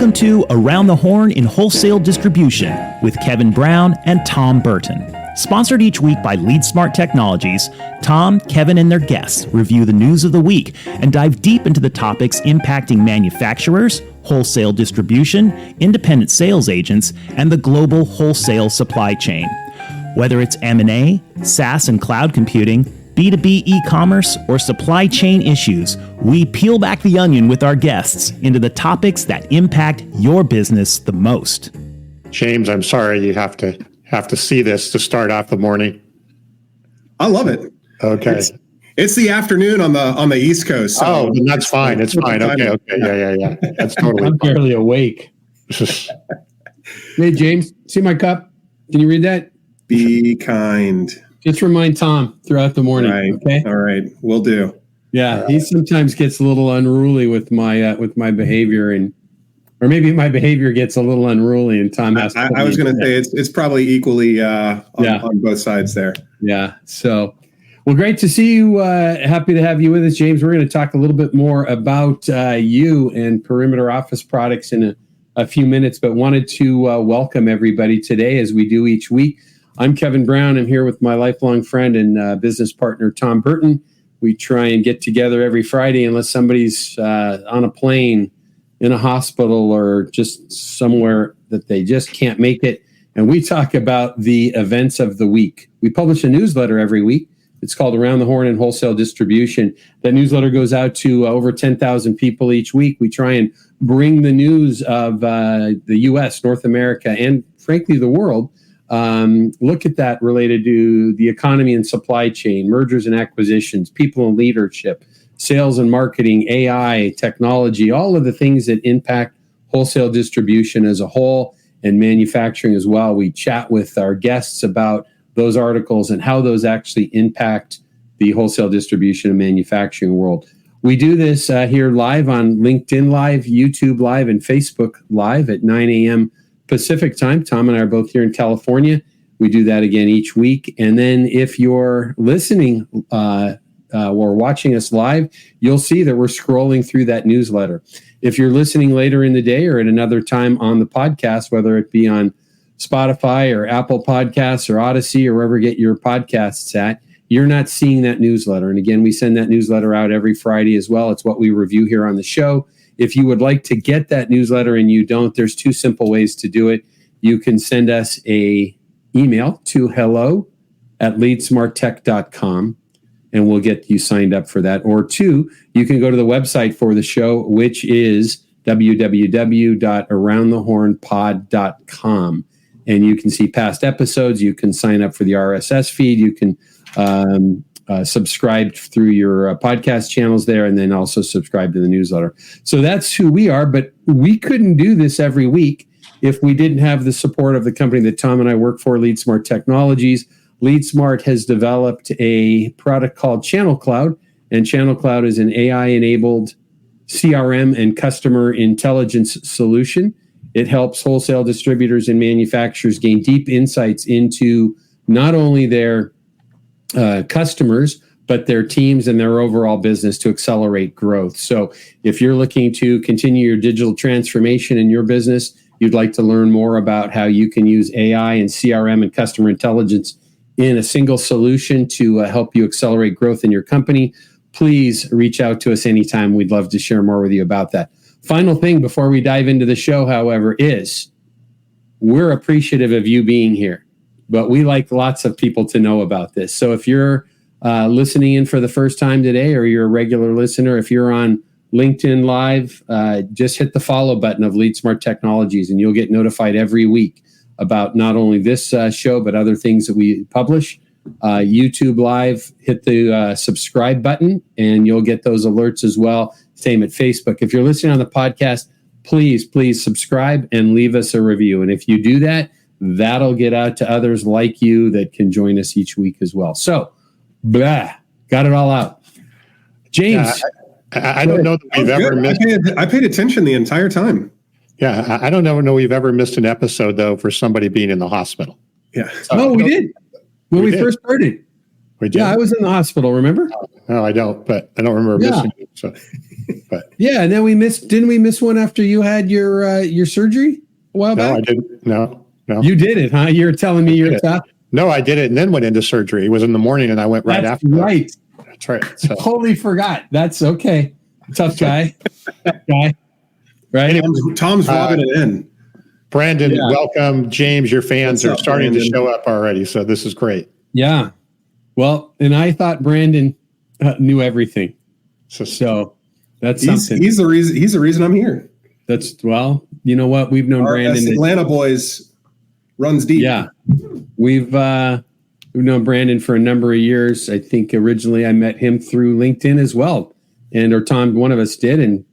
Welcome to Around the Horn in Wholesale Distribution with Kevin Brown and Tom Burton. Sponsored each week by LeadSmart Technologies, Tom, Kevin, and their guests review the news of the week and dive deep into the topics impacting manufacturers, wholesale distribution, independent sales agents, and the global wholesale supply chain. Whether it's M&A, SaaS and cloud computing, B2B e-commerce, or supply chain issues, we peel back the onion with our guests into the topics that impact your business the most. James, I'm sorry you have to see this to start off the morning. I love it. Okay. It's the afternoon on the East Coast. So then that's fine. It's fine. Okay. Yeah. That's totally I'm fine. barely awake. Hey, James, see my cup? Can you read that? Be kind. Just remind Tom throughout the morning. Right. Okay. All right. Will do. Yeah, he sometimes gets a little unruly with my behavior, or maybe my behavior gets a little unruly, and Tom has. I was going to say it's probably equally on both sides there. Yeah. So, well, great to see you. Happy to have you with us, James. We're going to talk a little bit more about you and Perimeter Office Products in a few minutes, but wanted to welcome everybody today, as we do each week. I'm Kevin Brown. I'm here with my lifelong friend and business partner, Tom Burton. We try and get together every Friday unless somebody's on a plane, in a hospital, or just somewhere that they just can't make it. And we talk about the events of the week. We publish a newsletter every week. It's called Around the Horn in Wholesale Distribution. That newsletter goes out to over 10,000 people each week. We try and bring the news of the U.S., North America, and frankly, the world. Look at that related to the economy and supply chain, mergers and acquisitions, people and leadership, sales and marketing, AI, technology, all of the things that impact wholesale distribution as a whole and manufacturing as well. We chat with our guests about those articles and how those actually impact the wholesale distribution and manufacturing world. We do this here live on LinkedIn Live, YouTube Live, and Facebook Live at 9 a.m. Pacific time. Tom and I are both here in California. We do that again each week. And then if you're listening or watching us live, you'll see that we're scrolling through that newsletter. If you're listening later in the day or at another time on the podcast, whether it be on Spotify or Apple Podcasts or Odyssey or wherever you get your podcasts at, you're not seeing that newsletter. And again, we send that newsletter out every Friday as well. It's what we review here on the show. If you would like to get that newsletter and you don't, there's two simple ways to do it. You can send us a email to hello@leadsmarttech.com and we'll get you signed up for that. Or two, you can go to the website for the show, which is www.aroundthehornpod.com. And you can see past episodes. You can sign up for the RSS feed. You can subscribe through your podcast channels there, and then also subscribe to the newsletter. So that's who we are, but we couldn't do this every week if we didn't have the support of the company that Tom and I work for, LeadSmart Technologies. LeadSmart has developed a product called Channel Cloud, and Channel Cloud is an AI-enabled CRM and customer intelligence solution. It helps wholesale distributors and manufacturers gain deep insights into not only their customers, but their teams and their overall business to accelerate growth. So if you're looking to continue your digital transformation in your business, you'd like to learn more about how you can use AI and CRM and customer intelligence in a single solution to help you accelerate growth in your company, please reach out to us anytime. We'd love to share more with you about that. Final thing before we dive into the show, however, is we're appreciative of you being here, but we like lots of people to know about this. So if you're listening in for the first time today, or you're a regular listener, if you're on LinkedIn Live, just hit the follow button of LeadSmart Technologies, and you'll get notified every week about not only this show, but other things that we publish. YouTube Live, hit the subscribe button, and you'll get those alerts as well. Same at Facebook. If you're listening on the podcast, please subscribe and leave us a review. And if you do that, that'll get out to others like you that can join us each week as well. So, got it all out. James. I don't know that we've ever missed. I paid attention the entire time. Yeah, I don't know we've ever missed an episode, though, for somebody being in the hospital. Yeah. No, we did. When we first started. We did. Yeah, I was in the hospital, remember? No, I don't, but I don't remember missing it. So. But yeah, and then didn't we miss one after you had your surgery a while back? No, I didn't. No. You did it, huh? You're telling me you're tough? No, I did it and then went into surgery. It was in the morning and I went right after. Right. That's right. So. Totally forgot. That's okay. Tough guy. Right. Tom's rubbing it in. Brandon, welcome. James, your fans are starting to show up already. So this is great. Yeah. Well, and I thought Brandon knew everything. So that's something. He's the reason I'm here. You know what? We've known Brandon. Atlanta boys runs deep. Yeah. We've known Brandon for a number of years. I think originally I met him through LinkedIn as well. Or Tom, one of us did. And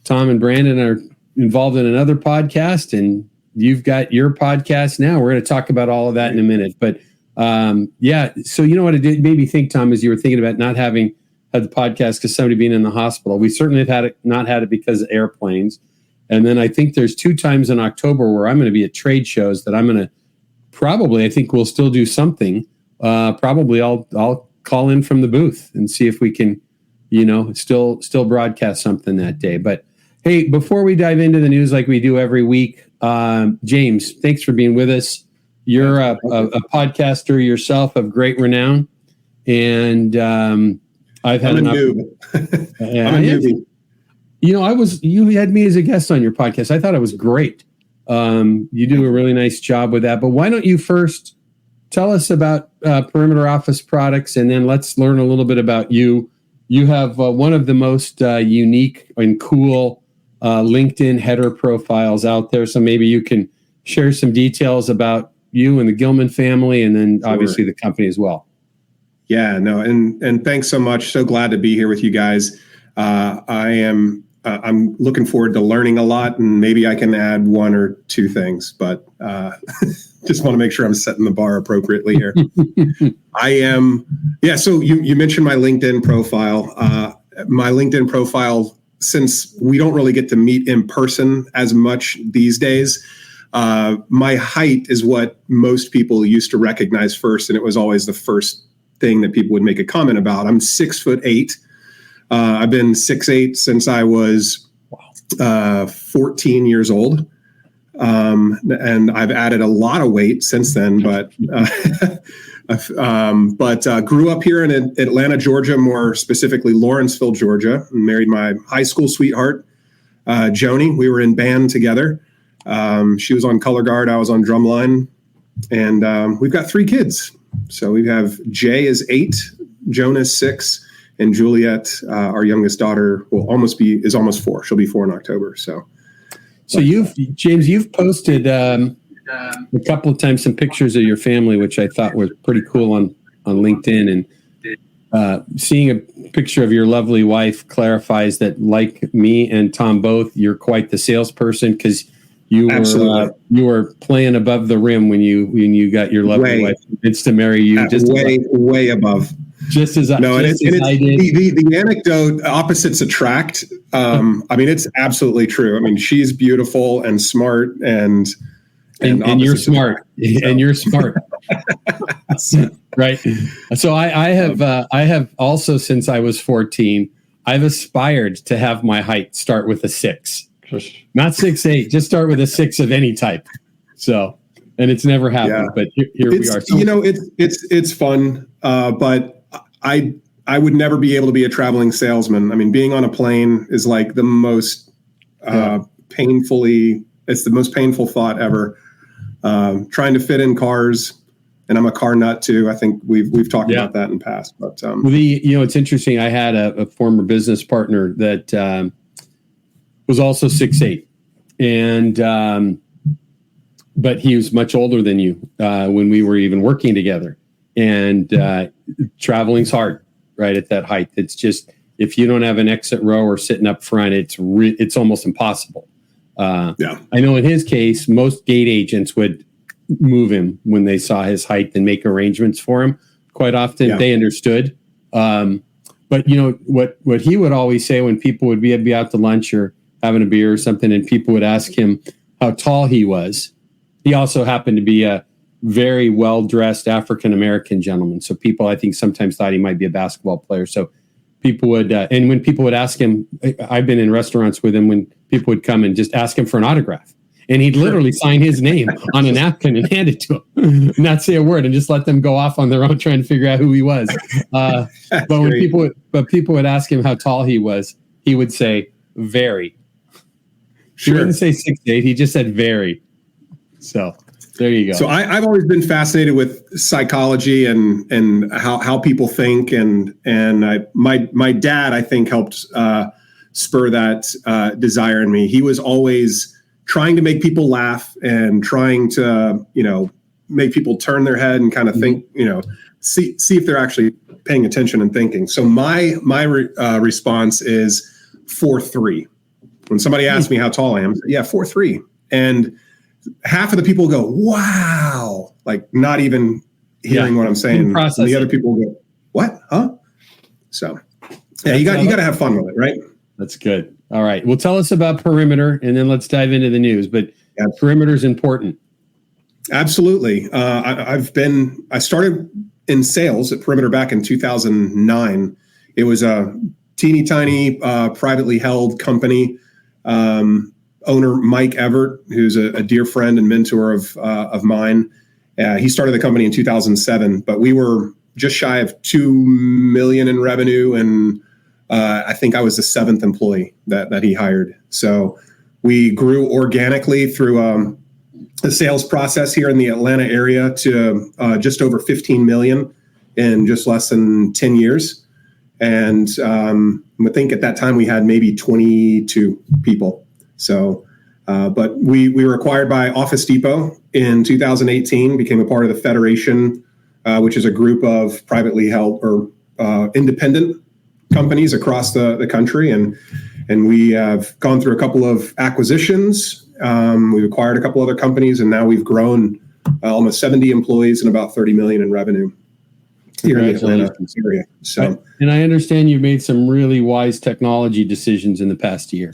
Tom and Brandon are involved in another podcast, and you've got your podcast now. We're going to talk about all of that in a minute. But so you know what it made me think, Tom, as you were thinking about not having had the podcast because somebody being in the hospital. We certainly have not had it because of airplanes. And then I think there's 2 times in October where I'm going to be at trade shows that I'm going to I think we'll still do something. Probably I'll call in from the booth and see if we can, still broadcast something that day. But hey, before we dive into the news like we do every week, James, thanks for being with us. You're a podcaster yourself of great renown, and I've had I'm a newbie. You had me as a guest on your podcast. I thought it was great. You do a really nice job with that. But why don't you first tell us about Perimeter Office Products, and then let's learn a little bit about you. You have one of the most unique and cool LinkedIn header profiles out there. So maybe you can share some details about you and the Gilman family, and then obviously the company as well. Yeah, no, and thanks so much. So glad to be here with you guys. I'm looking forward to learning a lot, and maybe I can add 1 or 2 things, but just want to make sure I'm setting the bar appropriately here. So you mentioned my LinkedIn profile. My LinkedIn profile, since we don't really get to meet in person as much these days, my height is what most people used to recognize first, and it was always the first thing that people would make a comment about. I'm 6'8". I've been 6'8" since I was 14 years old. And I've added a lot of weight since then, but grew up here in Atlanta, Georgia, more specifically Lawrenceville, Georgia, and married my high school sweetheart, Joni. We were in band together. She was on color guard. I was on drumline, and we've got 3 kids. So we have Jay is 8, Jonah is 6, and Juliet, our youngest daughter, is almost 4. She'll be 4 in October. So you've posted a couple of times some pictures of your family, which I thought were pretty cool on LinkedIn. And seeing a picture of your lovely wife clarifies that, like me and Tom both, you're quite the salesperson, because you were playing above the rim when you got your lovely wife convinced to marry you. Way above. Just as I did. The anecdote, opposites attract. It's absolutely true. I mean, she's beautiful and smart, and you're smart, and you're smart. Right. So I have also, since I was 14, I've aspired to have my height start with a 6, not 6'8", just start with a 6 of any type. So, and it's never happened, but here we are. So, it's fun, but I would never be able to be a traveling salesman. I mean, being on a plane is like the most it's the most painful thought ever. Trying to fit in cars, and I'm a car nut too. I think we've talked about that in the past. But it's interesting. I had a former business partner that was also 6'8", and but he was much older than you when we were even working together. And traveling's hard, right, at that height. It's just, if you don't have an exit row or sitting up front, it's almost impossible. I know in his case, most gate agents would move him when they saw his height and make arrangements for him. Quite often they understood. But what he would always say when people would be out to lunch or having a beer or something, and people would ask him how tall he was. He also happened to be a very well-dressed African-American gentleman. So people, I think, sometimes thought he might be a basketball player. So people would, and when people would ask him, I've been in restaurants with him when people would come and just ask him for an autograph. And he'd literally sign his name on a napkin and hand it to them, not say a word, and just let them go off on their own trying to figure out who he was. But when people would ask him how tall he was, he would say, very. He didn't say 6'8", he just said very. So there you go. So I've always been fascinated with psychology and how people think, and my dad, I think, helped spur that desire in me. He was always trying to make people laugh and trying to, make people turn their head and kind of think, see if they're actually paying attention and thinking. So my response is 4'3". When somebody asks me how tall I am, yeah, 4'3". And half of the people go, wow, like not even hearing what I'm saying. And the other people go, what? Huh? So yeah, you got to have fun with it, right? That's good. All right. Well, tell us about Perimeter, and then let's dive into the news. But Perimeter is important. Absolutely. I started in sales at Perimeter back in 2009. It was a teeny tiny privately held company. Owner Mike Everett, who's a dear friend and mentor of mine, he started the company in 2007. But we were just shy of $2 million in revenue, and I think I was the 7th employee that he hired. So we grew organically through the sales process here in the Atlanta area to just over 15 million in just less than 10 years. And I think at that time we had maybe 22 people. So, but we were acquired by Office Depot in 2018, became a part of the Federation, which is a group of privately held or independent companies across the country. And we have gone through a couple of acquisitions. We've acquired a couple other companies, and now we've grown almost 70 employees and about 30 million in revenue here in the Atlanta area. So, and I understand you made some really wise technology decisions in the past year.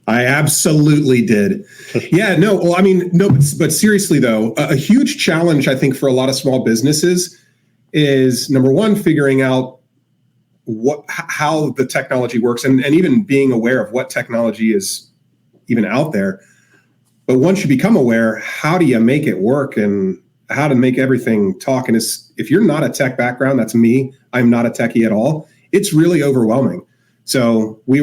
I absolutely did. Yeah, no, well, I mean, no, but seriously though, a huge challenge I think for a lot of small businesses is, number one, figuring out how the technology works, and even being aware of what technology is even out there. But once you become aware, how do you make it work and how to make everything talk? And if you're not a tech background, that's me. I'm not a techie at all. It's really overwhelming. So we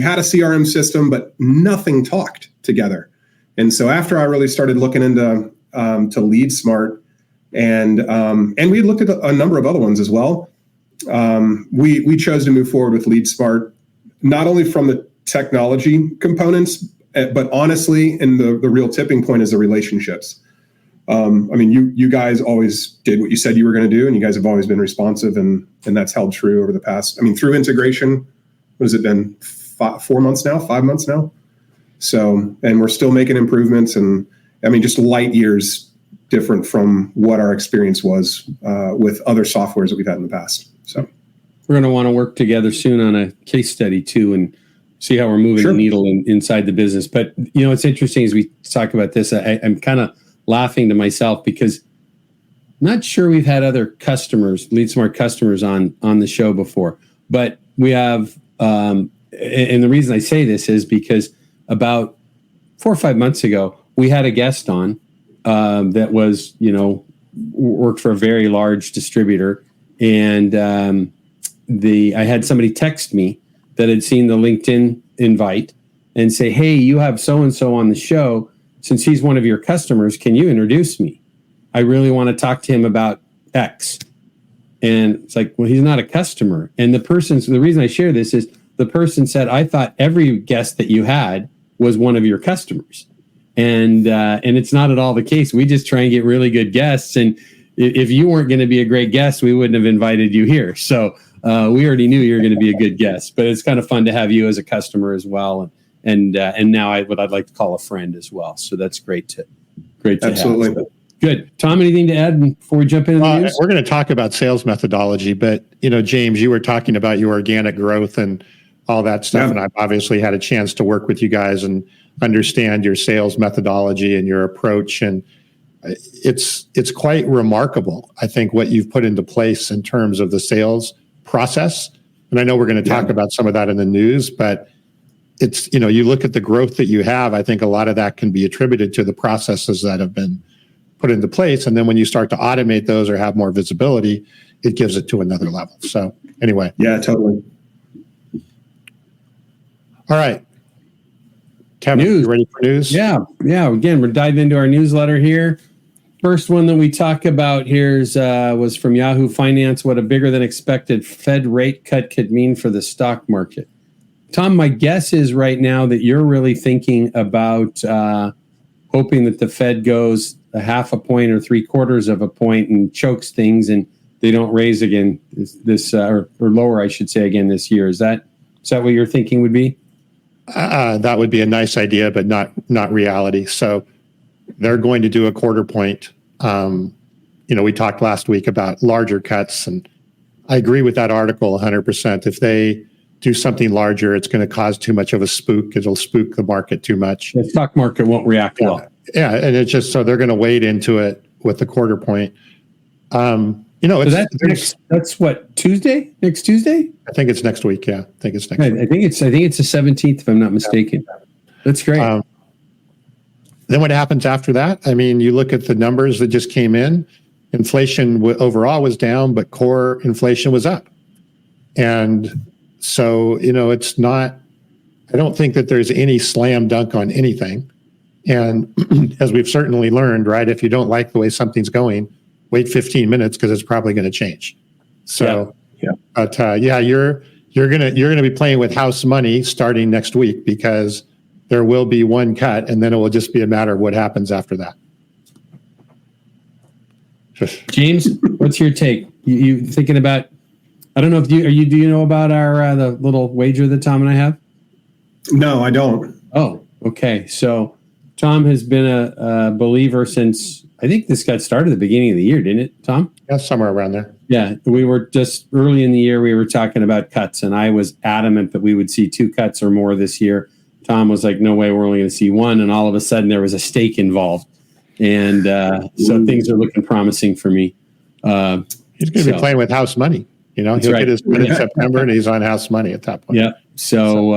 had a CRM system, but nothing talked together. And so after I really started looking into to LeadSmart, and we looked at a number of other ones as well, we chose to move forward with LeadSmart, not only from the technology components, but honestly, and the real tipping point is the relationships. I mean, you guys always did what you said you were going to do, and you guys have always been responsive, and that's held true over the past, through integration. What has it been? 4 months now, 5 months now. So, and we're still making improvements, and just light years different from what our experience was with other softwares that we've had in the past. So we're going to want to work together soon on a case study too, and see how we're moving the needle inside the business. But it's interesting as we talk about this, I'm kind of laughing to myself because I'm not sure we've had other customers, LeadSmart customers on the show before, but we have, and the reason I say this is because about 4 or 5 months ago, we had a guest on that was, worked for a very large distributor. And I had somebody text me that had seen the LinkedIn invite and say, hey, you have so-and-so on the show. Since he's one of your customers, can you introduce me? I really want to talk to him about X. And it's like, well, he's not a customer. And the reason I share this is the person said, I thought every guest that you had was one of your customers. And it's not at all the case. We just try and get really good guests. And if you weren't going to be a great guest, we wouldn't have invited you here. So we already knew you were going to be a good guest. But it's kind of fun to have you as a customer as well. And now what I'd like to call a friend as well. So that's great to Absolutely. have. So, good. Tom, anything to add before we jump into the news? We're going to talk about sales methodology, but James, you were talking about your organic growth and all that stuff, and I've obviously had a chance to work with you guys and understand your sales methodology and your approach, and it's quite remarkable, I think, what you've put into place in terms of the sales process. And I know we're going to talk about some of that in the news, but it's, you look at the growth that you have, I think a lot of that can be attributed to the processes that have been put into place. And then when you start to automate those or have more visibility, it gives it to another level. So anyway. Yeah, totally. All right. Kevin, you ready for news? Yeah. Again, we're diving into our newsletter here. First one that we talk about here was from Yahoo Finance, what a bigger than expected Fed rate cut could mean for the stock market. Tom, my guess is right now that you're really thinking about hoping that the Fed goes a half a point or 3/4 of a point and chokes things and they don't raise again or lower, I should say, again this year. Is that what your thinking would be? That would be a nice idea, but not reality. So they're going to do a 1/4 point. We talked last week about larger cuts, and I agree with that article 100%. If they do something larger, it's going to cause too much of a spook. It'll spook the market too much. The stock market won't react well. Yeah, and it's just so they're going to wade into it with the 1/4 point. That's what, Tuesday? Next Tuesday? I think it's next week. Yeah, I think it's next week. I think it's the 17th, if I'm not mistaken. Yeah. That's great. Then what happens after that? I mean, you look at the numbers that just came in. Inflation overall was down, but core inflation was up. And so, it's not, I don't think that there's any slam dunk on anything. And as we've certainly learned, right, if you don't like the way something's going, wait 15 minutes because it's probably going to change. So, but you're gonna be playing with house money starting next week because there will be one cut, and then it will just be a matter of what happens after that. James, what's your take? You thinking about? I don't know if do you know about our the little wager that Tom and I have? No, I don't. Oh, okay. So Tom has been a believer since, I think this got started at the beginning of the year, didn't it, Tom? Yeah, somewhere around there. Yeah, we were just early in the year, we were talking about cuts, and I was adamant that we would see 2 cuts or more this year. Tom was like, no way, we're only going to see 1. And all of a sudden there was a stake involved. And so things are looking promising for me. He's going to be playing with house money. He'll get his win in September, and he's on house money at that point. Yeah. So,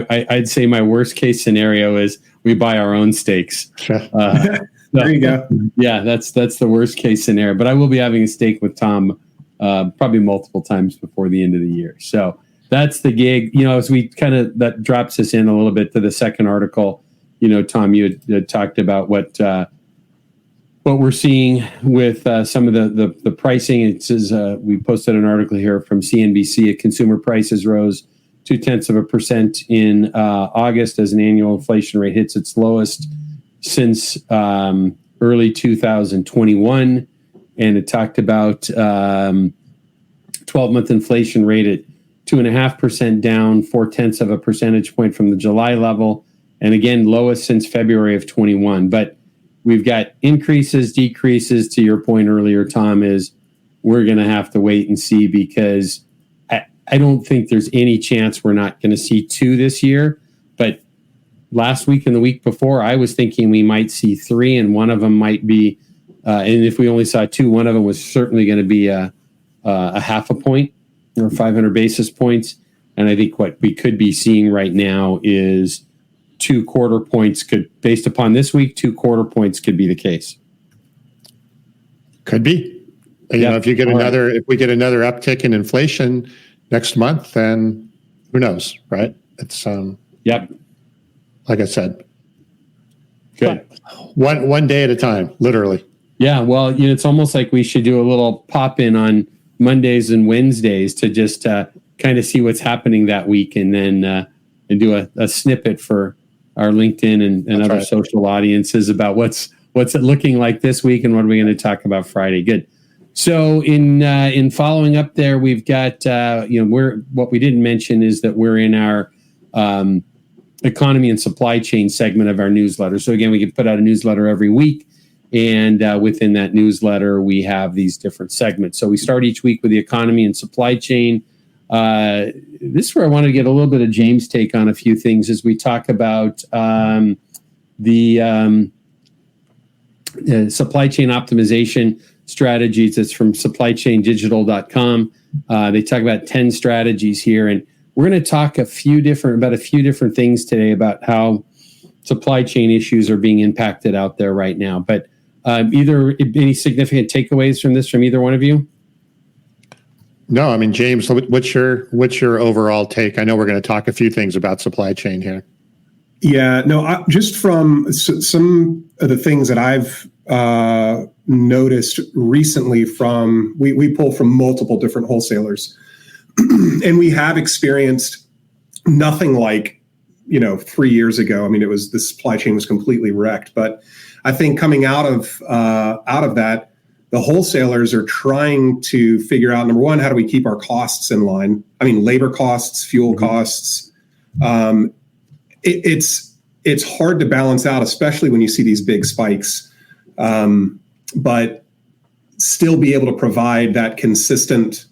I'd say my worst case scenario is we buy our own stakes. There you go. Yeah, that's the worst case scenario. But I will be having a stake with Tom probably multiple times before the end of the year. So that's the gig. As we that drops us in a little bit to the second article. Tom, you had talked about what we're seeing with some of the pricing. It says we posted an article here from CNBC. Consumer prices rose 0.2% in August as an annual inflation rate hits its lowest since early 2021. And it talked about 12-month inflation rate at 2.5% down, 0.4 percentage point from the July level. And again, lowest since February of 21. But we've got increases, decreases. To your point earlier, Tom, is we're going to have to wait and see because I don't think there's any chance we're not going to see 2 this year. But last week and the week before, I was thinking we might see 3, and one of them might be, and if we only saw 2, one of them was certainly going to be a half a point or 500 basis points. And I think what we could be seeing right now is 2 1/4 points based upon this week, 2 1/4 points could be the case. Could be. If we get another uptick in inflation next month, then who knows, right? It's like I said. Good. One day at a time, literally. Yeah, well, it's almost like we should do a little pop in on Mondays and Wednesdays to just kind of see what's happening that week, and then and do a snippet for our LinkedIn and other social audiences about what's it looking like this week and what are we going to talk about Friday. Good. So in following up there, we've got what we didn't mention is that we're in our economy and supply chain segment of our newsletter. So again, we can put out a newsletter every week, and within that newsletter, we have these different segments. So we start each week with the economy and supply chain. This is where I wanted to get a little bit of James' take on a few things as we talk about the supply chain optimization. strategies. It's from supplychaindigital.com. They talk about 10 strategies here, and we're going to talk about a few different things today about how supply chain issues are being impacted out there right now. But either any significant takeaways from this from either one of you? No, I mean, James, what's your overall take? I know we're going to talk a few things about supply chain here. Yeah, no, just from some of the things that I've noticed recently we pull from multiple different wholesalers, and we have experienced nothing like, 3 years ago. I mean, the supply chain was completely wrecked, but I think coming out of that, the wholesalers are trying to figure out, number one, how do we keep our costs in line? I mean, labor costs, fuel costs. It's hard to balance out, especially when you see these big spikes, but still be able to provide that consistent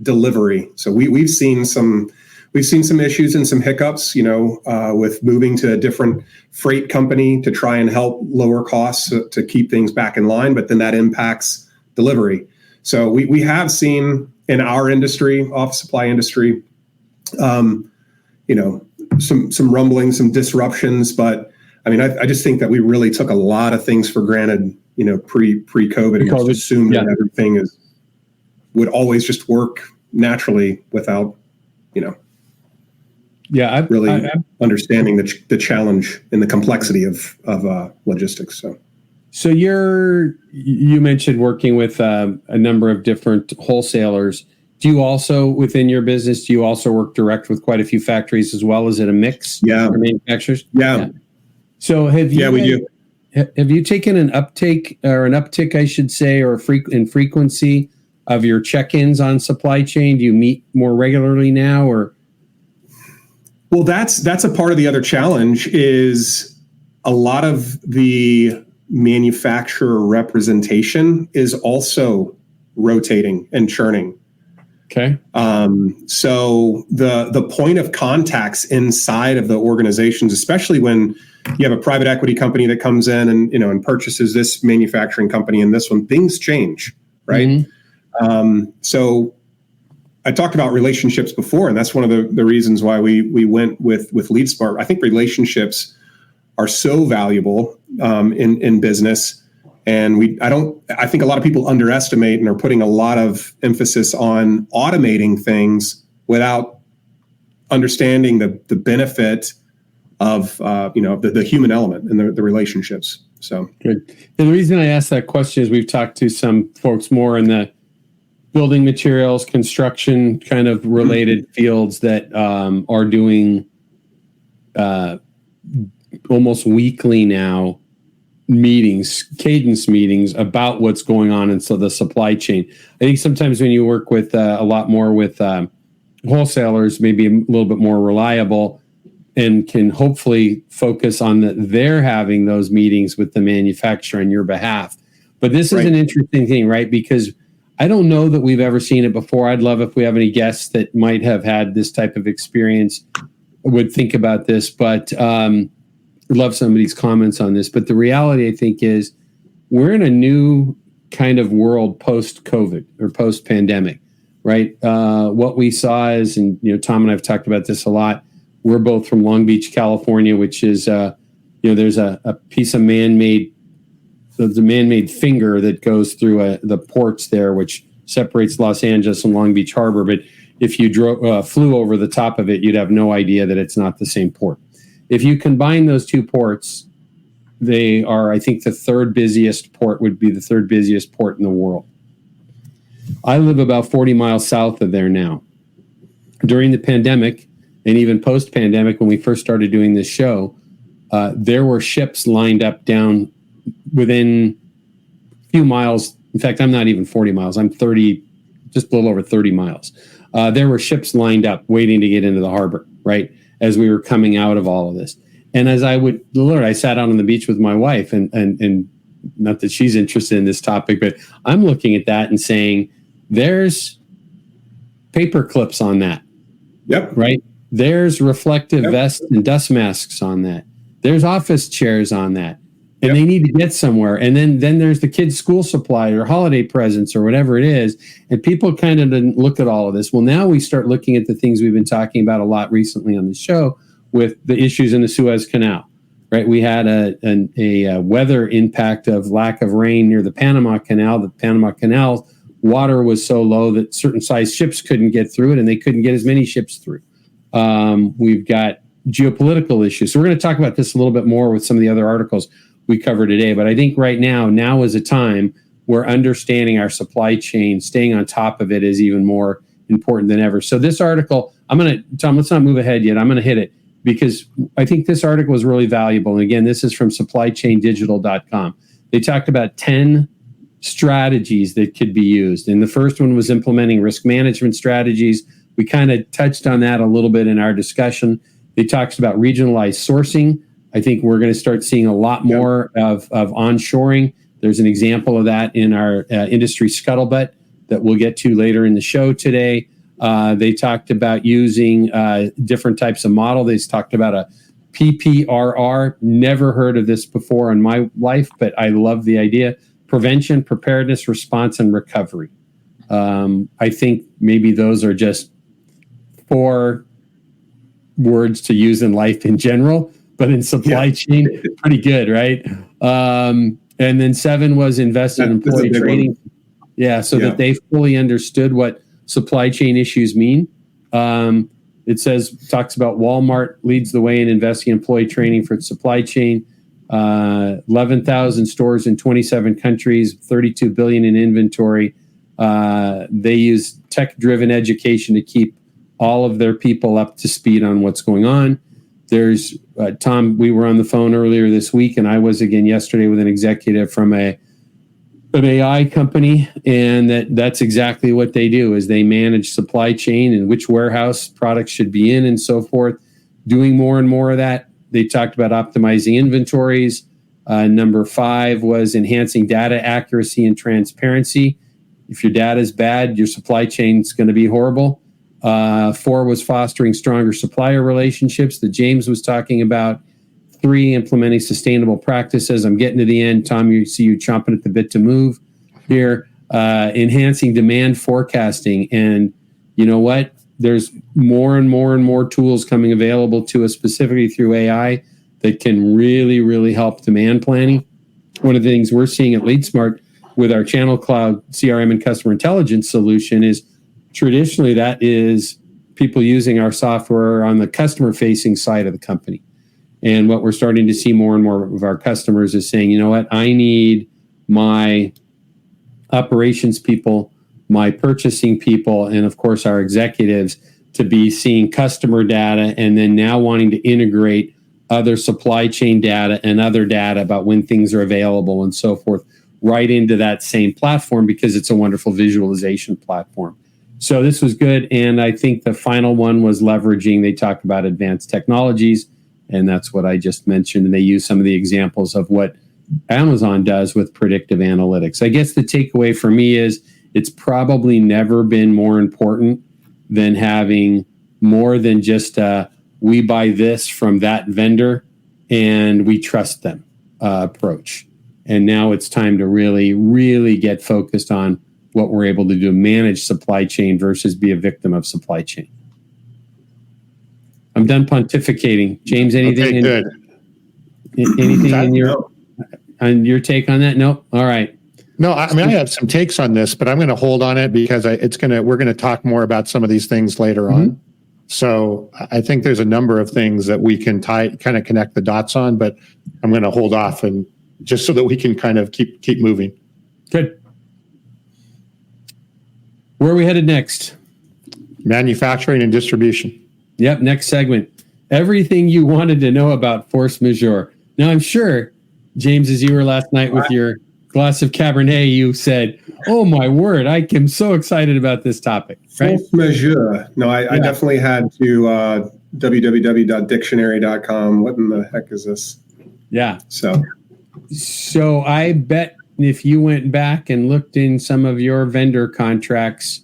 delivery. So we've seen some issues and some hiccups, with moving to a different freight company to try and help lower costs to keep things back in line, but then that impacts delivery. So we have seen in our industry, office supply industry, some rumblings, some disruptions, but I mean, I just think that we really took a lot of things for granted, pre-COVID, and just assumed that everything would always just work naturally without, understanding the challenge and the complexity of logistics. So you mentioned working with a number of different wholesalers. Do you also, within your business, work direct with quite a few factories as well? Is it a mix? Yeah. Of manufacturers? Yeah. So we do. Have you taken an uptick, I should say, or in frequency of your check-ins on supply chain? Do you meet more regularly now, or? Well, that's a part of the other challenge is a lot of the manufacturer representation is also rotating and churning. Okay. So the point of contacts inside of the organizations, especially when you have a private equity company that comes in and purchases this manufacturing company and this one, things change, right? Mm-hmm. So I talked about relationships before, and that's one of the reasons why we went with LeadSmart. I think relationships are so valuable in business. And I think a lot of people underestimate and are putting a lot of emphasis on automating things without understanding the benefit of the human element and the relationships. So good. And the reason I asked that question is we've talked to some folks more in the building materials, construction kind of related fields that are doing almost weekly now cadence meetings about what's going on in the supply chain. I think sometimes when you work with a lot more with wholesalers, maybe a little bit more reliable and can hopefully focus on that they're having those meetings with the manufacturer on your behalf. But this is an interesting thing, right? Because I don't know that we've ever seen it before. I'd love if we have any guests that might have had this type of experience would think about this, but I'd love somebody's comments on this. But the reality, I think, is we're in a new kind of world post-COVID or post-pandemic, right? What we saw is, and Tom and I have talked about this a lot. We're both from Long Beach, California, which is, there's a piece of man-made finger that goes through the ports there, which separates Los Angeles and Long Beach Harbor. But if you flew over the top of it, you'd have no idea that it's not the same port. If you combine those two ports, they are, I think, the third busiest port in the world. I live about 40 miles south of there now. During the pandemic, and even post-pandemic, when we first started doing this show, there were ships lined up down within a few miles. In fact, I'm not even 40 miles. I'm just a little over 30 miles. There were ships lined up waiting to get into the harbor, right, as we were coming out of all of this. And as I sat out on the beach with my wife, and not that she's interested in this topic, but I'm looking at that and saying, there's paper clips on that. Yep. Right? There's reflective vests and dust masks on that. There's office chairs on that. and they need to get somewhere. And then there's the kids' school supply or holiday presents or whatever it is. And people kind of didn't look at all of this. Well, now we start looking at the things we've been talking about a lot recently on the show with the issues in the Suez Canal, right? We had a weather impact of lack of rain near the Panama Canal. The Panama Canal water was so low that certain size ships couldn't get through it, and they couldn't get as many ships through. We've got geopolitical issues. So we're going to talk about this a little bit more with some of the other articles we cover today. But I think right now is a time where understanding our supply chain, staying on top of it is even more important than ever. So this article, Tom, let's not move ahead yet. I'm going to hit it because I think this article is really valuable. And again, this is from supplychaindigital.com. They talked about 10 strategies that could be used. And the first one was implementing risk management strategies. We kind of touched on that a little bit in our discussion. They talked about regionalized sourcing. I think we're going to start seeing a lot more of onshoring. There's an example of that in our industry scuttlebutt that we'll get to later in the show today. They talked about using different types of model. They talked about a PPRR. Never heard of this before in my life, but I love the idea. Prevention, preparedness, response, and recovery. I think maybe those are just 4 words to use in life in general, but in supply chain, pretty good, right? And then 7 was invest in employee training. That they fully understood what supply chain issues mean. It talks about Walmart leads the way in investing in employee training for its supply chain. 11,000 stores in 27 countries, 32 billion in inventory. They use tech-driven education to keep all of their people up to speed on what's going on. There's Tom, we were on the phone earlier this week, and I was again yesterday with an executive from an AI company, and that's exactly what they do is they manage supply chain and which warehouse products should be in and so forth, doing more and more of that. They talked about optimizing inventories. Number 5 was enhancing data accuracy and transparency. If your data is bad, your supply chain is going to be horrible. 4 was fostering stronger supplier relationships that James was talking about. 3, implementing sustainable practices. I'm getting to the end. Tom, you see you chomping at the bit to move here. Enhancing demand forecasting. And you know what? There's more and more and more tools coming available to us specifically through AI that can really, really help demand planning. One of the things we're seeing at LeadSmart with our Channel Cloud CRM and customer intelligence solution is traditionally that is people using our software on the customer-facing side of the company. And what we're starting to see more and more of our customers is saying, you know what, I need my operations people, my purchasing people, and of course our executives to be seeing customer data and then now wanting to integrate other supply chain data and other data about when things are available and so forth right into that same platform because it's a wonderful visualization platform. So this was good. And I think the final one was leveraging. They talked about advanced technologies, and that's what I just mentioned. And they use some of the examples of what Amazon does with predictive analytics. I guess the takeaway for me is it's probably never been more important than having more than just we buy this from that vendor and we trust them approach. And now it's time to really, really get focused on what we're able to do, manage supply chain versus be a victim of supply chain. I'm done pontificating. James, anything on your take on that? Nope. All right. No, I mean, I have some takes on this, but I'm going to hold on it because we're going to talk more about some of these things later on. So I think there's a number of things that we can kind of connect the dots on, but I'm going to hold off and just so that we can kind of keep moving. Good. Where are we headed next? Manufacturing and distribution. Yep. Next segment. Everything you wanted to know about force majeure. Now, I'm sure, James, as you were last night with your glass of Cabernet, you said, oh, my word, I am so excited about this topic. Right? Force majeure. No, I definitely had to www.dictionary.com. What in the heck is this? Yeah. So I bet if you went back and looked in some of your vendor contracts,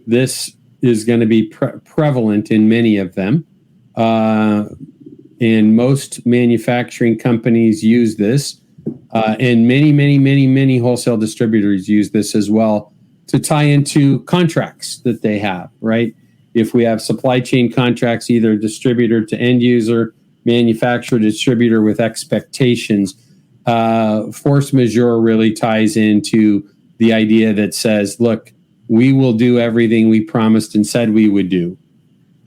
this is going to be prevalent in many of them. And most manufacturing companies use this. And many wholesale distributors use this as well to tie into contracts that they have, right? If we have supply chain contracts, either distributor to end user, manufacturer, distributor with expectations, force majeure really ties into the idea that says, look, we will do everything we promised and said we would do,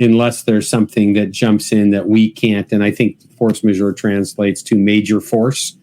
unless there's something that jumps in that we can't. And I think force majeure translates to major force,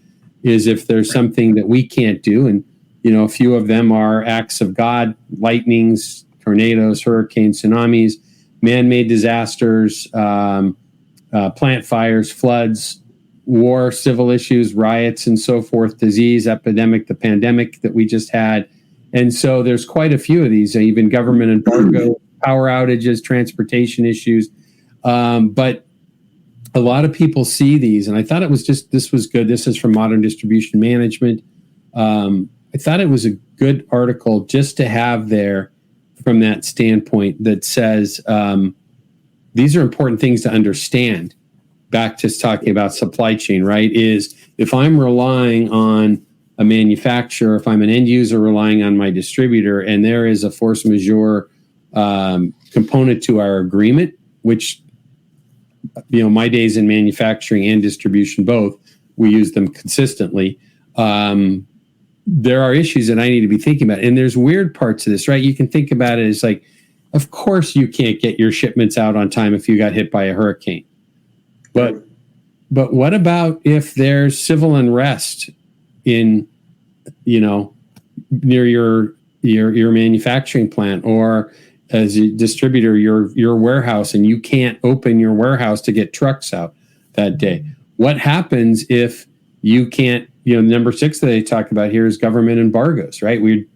is if there's something that we can't do. And, a few of them are acts of God, lightnings, tornadoes, hurricanes, tsunamis, man-made disasters, plant fires, floods, war, civil issues, riots, and so forth, disease, epidemic, the pandemic that we just had. And so there's quite a few of these, even government embargo, power outages, transportation issues. But a lot of people see these, and I thought this was good. This is from Modern Distribution Management. I thought it was a good article just to have there from that standpoint that says these are important things to understand. Back to talking about supply chain, right? Is if I'm relying on a manufacturer, if I'm an end user relying on my distributor, and there is a force majeure component to our agreement, which, my days in manufacturing and distribution both, we use them consistently. There are issues that I need to be thinking about. And there's weird parts of this, right? You can think about it as like, of course you can't get your shipments out on time if you got hit by a hurricane. But what about if there's civil unrest in, near your manufacturing plant, or as a distributor, your warehouse, and you can't open your warehouse to get trucks out that day? What happens if you can't, number 6 that they talk about here is government embargoes, right? We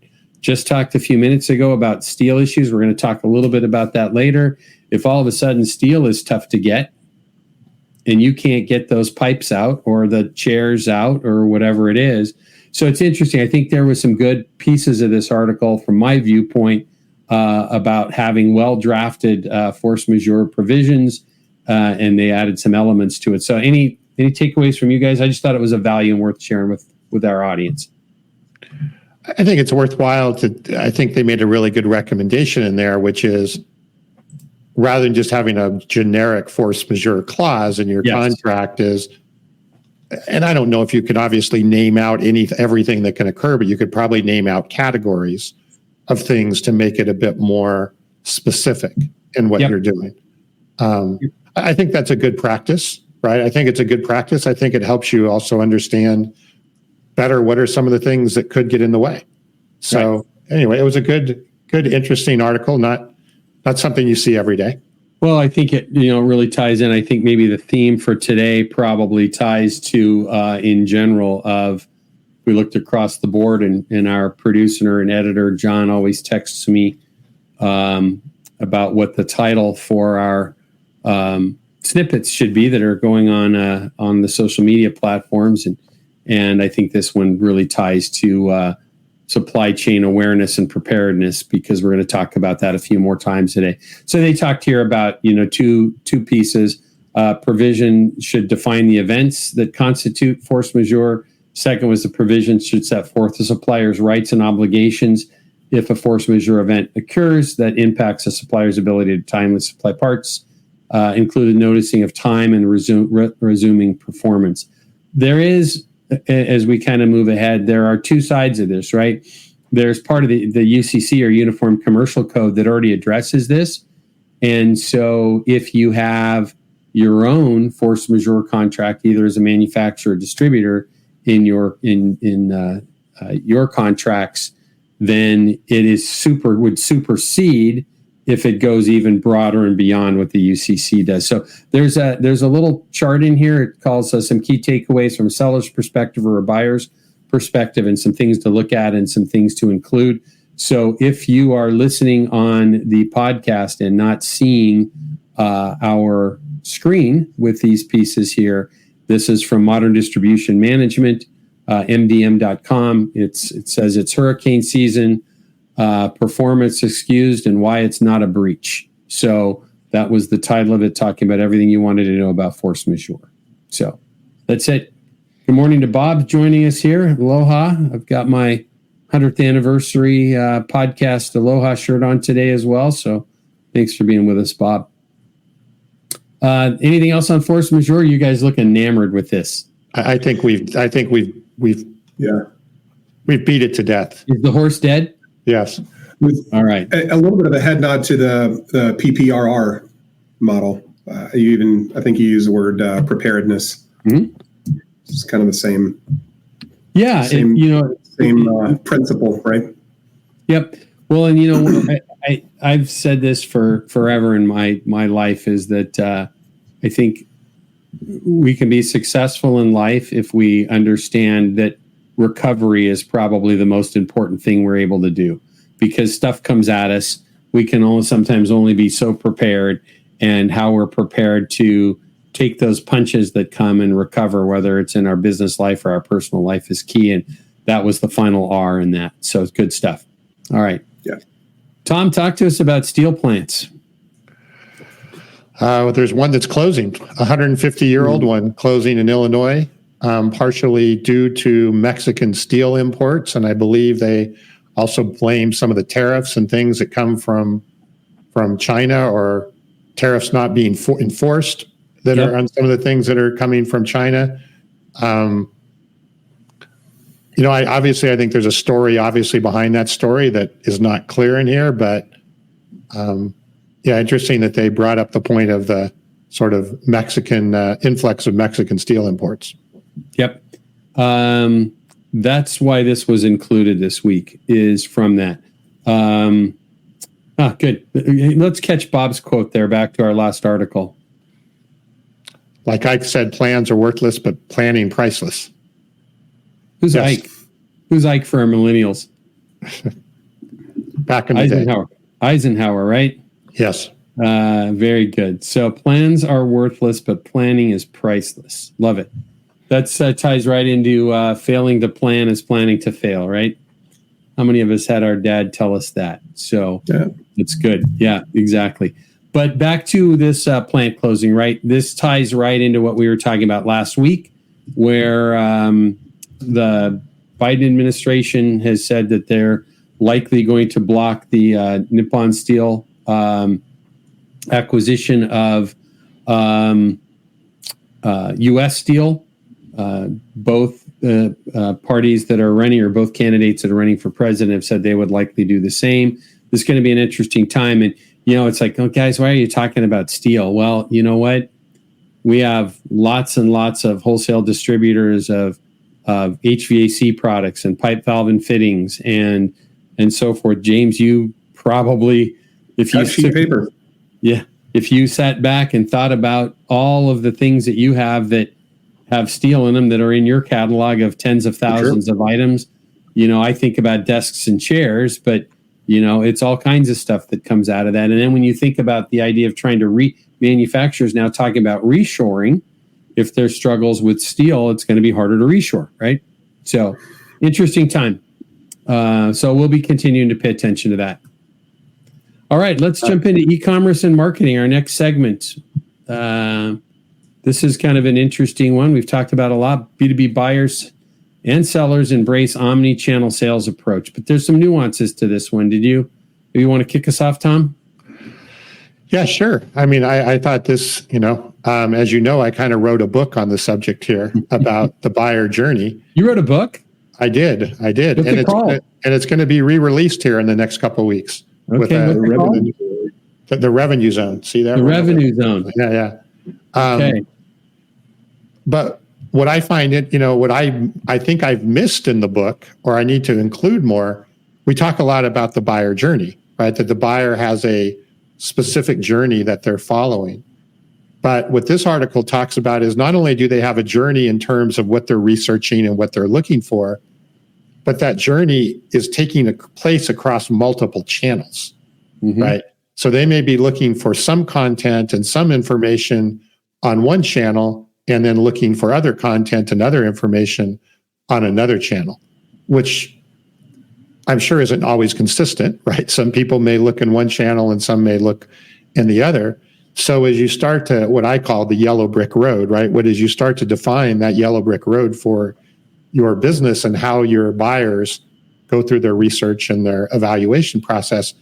just talked a few minutes ago about steel issues. We're going to talk a little bit about that later. If all of a sudden steel is tough to get and you can't get those pipes out or the chairs out or whatever it is. So it's interesting. I think there was some good pieces of this article from my viewpoint about having well-drafted force majeure provisions, and they added some elements to it. So any takeaways from you guys? I just thought it was a value and worth sharing with our audience. I think it's worthwhile I think they made a really good recommendation in there, which is rather than just having a generic force majeure clause in your contract is, and I don't know if you could obviously name out everything that can occur, but you could probably name out categories of things to make it a bit more specific in what you're doing. I think that's a good practice, right? I think it's a good practice. I think it helps you also understand better what are some of the things that could get in the way. So anyway, it was a good, interesting article, not something you see every day. Well, I think it really ties in. I think maybe the theme for today probably ties to in general of, we looked across the board, and our producer and editor John always texts me about what the title for our snippets should be that are going on the social media platforms, and I think this one really ties to supply chain awareness and preparedness, because we're going to talk about that a few more times today. So they talked here about two pieces. Provision should define the events that constitute force majeure. Second was the provision should set forth the supplier's rights and obligations if a force majeure event occurs that impacts a supplier's ability to timely supply parts, including noticing of time and resuming performance. There is, as we kind of move ahead, there are two sides of this, right? There's part of the UCC, or Uniform Commercial Code, that already addresses this. And so if you have your own force majeure contract, either as a manufacturer or distributor in your contracts, then it would supersede if it goes even broader and beyond what the UCC does. So there's a little chart in here. It calls us some key takeaways from a seller's perspective or a buyer's perspective, and some things to look at and some things to include. So if you are listening on the podcast and not seeing our screen with these pieces here, this is from Modern Distribution Management, MDM.com. It says it's hurricane season, performance excused, and why it's not a breach. So that was the title of it, talking about everything you wanted to know about force majeure. So that's it. Good morning to Bob joining us here. Aloha. I've got my 100th anniversary podcast Aloha shirt on today as well. So thanks for being with us, Bob. Anything else on force majeure? You guys look enamored with this. I think we've beat it to death. Is the horse dead? Yes. All right. A little bit of a head nod to the PPRR model. I think you use the word preparedness. Mm-hmm. It's kind of the same. Yeah. Same principle, right? Yep. Well, and I've said this for forever in my life is that I think we can be successful in life if we understand that recovery is probably the most important thing we're able to do, because stuff comes at us. We can sometimes only be so prepared, and how we're prepared to take those punches that come and recover, whether it's in our business life or our personal life, is key. And that was the final R in that. So it's good stuff. All right. Yeah. Tom, talk to us about steel plants. There's one that's closing, a 150-year-old one closing in Illinois, partially due to Mexican steel imports. And I believe they also blame some of the tariffs and things that come from China, or tariffs not being enforced that are on some of the things that are coming from China. I think there's a story obviously behind that story that is not clear in here, but interesting that they brought up the point of the sort of Mexican influx of Mexican steel imports. Yep. That's why this was included this week, is from that. Good. Let's catch Bob's quote there back to our last article. Like Ike said, plans are worthless, but planning priceless. Who's Ike? Who's Ike for our millennials? Back in the day. Eisenhower, right? Yes. Very good. So plans are worthless, but planning is priceless. Love it. That ties right into failing to plan is planning to fail, right? How many of us had our dad tell us that? So it's good. Yeah, exactly. But back to this plant closing, right? This ties right into what we were talking about last week, where the Biden administration has said that they're likely going to block the Nippon Steel acquisition of U.S. Steel. Both parties that are running, or both candidates that are running for president, have said they would likely do the same. This is going to be an interesting time. And, it's like, oh, guys, why are you talking about steel? Well, you know what? We have lots and lots of wholesale distributors of HVAC products and pipe, valve, and fittings and so forth. James, you probably, if you sat back and thought about all of the things that you have that have steel in them that are in your catalog of tens of thousands of items, I think about desks and chairs, but it's all kinds of stuff that comes out of that. And then when you think about the idea of trying to manufacturers now talking about reshoring, if there's struggles with steel, it's going to be harder to reshore, right? So interesting time. So we'll be continuing to pay attention to that. All right, let's jump into e-commerce and marketing, our next segment. This is kind of an interesting one. We've talked about a lot. B2B buyers and sellers embrace omni-channel sales approach, but there's some nuances to this one. Do you want to kick us off, Tom? Yeah, sure. I mean, I thought this, as you know, I kind of wrote a book on the subject here about the buyer journey. You wrote a book? I did. What's it called? And it's going to be re-released here in the next couple of weeks. Okay, with the revenue zone. See that? The revenue zone. Yeah. Okay. But what I find what I think I've missed in the book, or I need to include more, we talk a lot about the buyer journey, right? That the buyer has a specific journey that they're following. But what this article talks about is not only do they have a journey in terms of what they're researching and what they're looking for, but that journey is taking place across multiple channels, right? So they may be looking for some content and some information on one channel, and then looking for other content and other information on another channel, which I'm sure isn't always consistent, right? Some people may look in one channel and some may look in the other. So as you start to what I call the yellow brick road, right? What is you start to define that yellow brick road for your business and how your buyers go through their research and their evaluation process,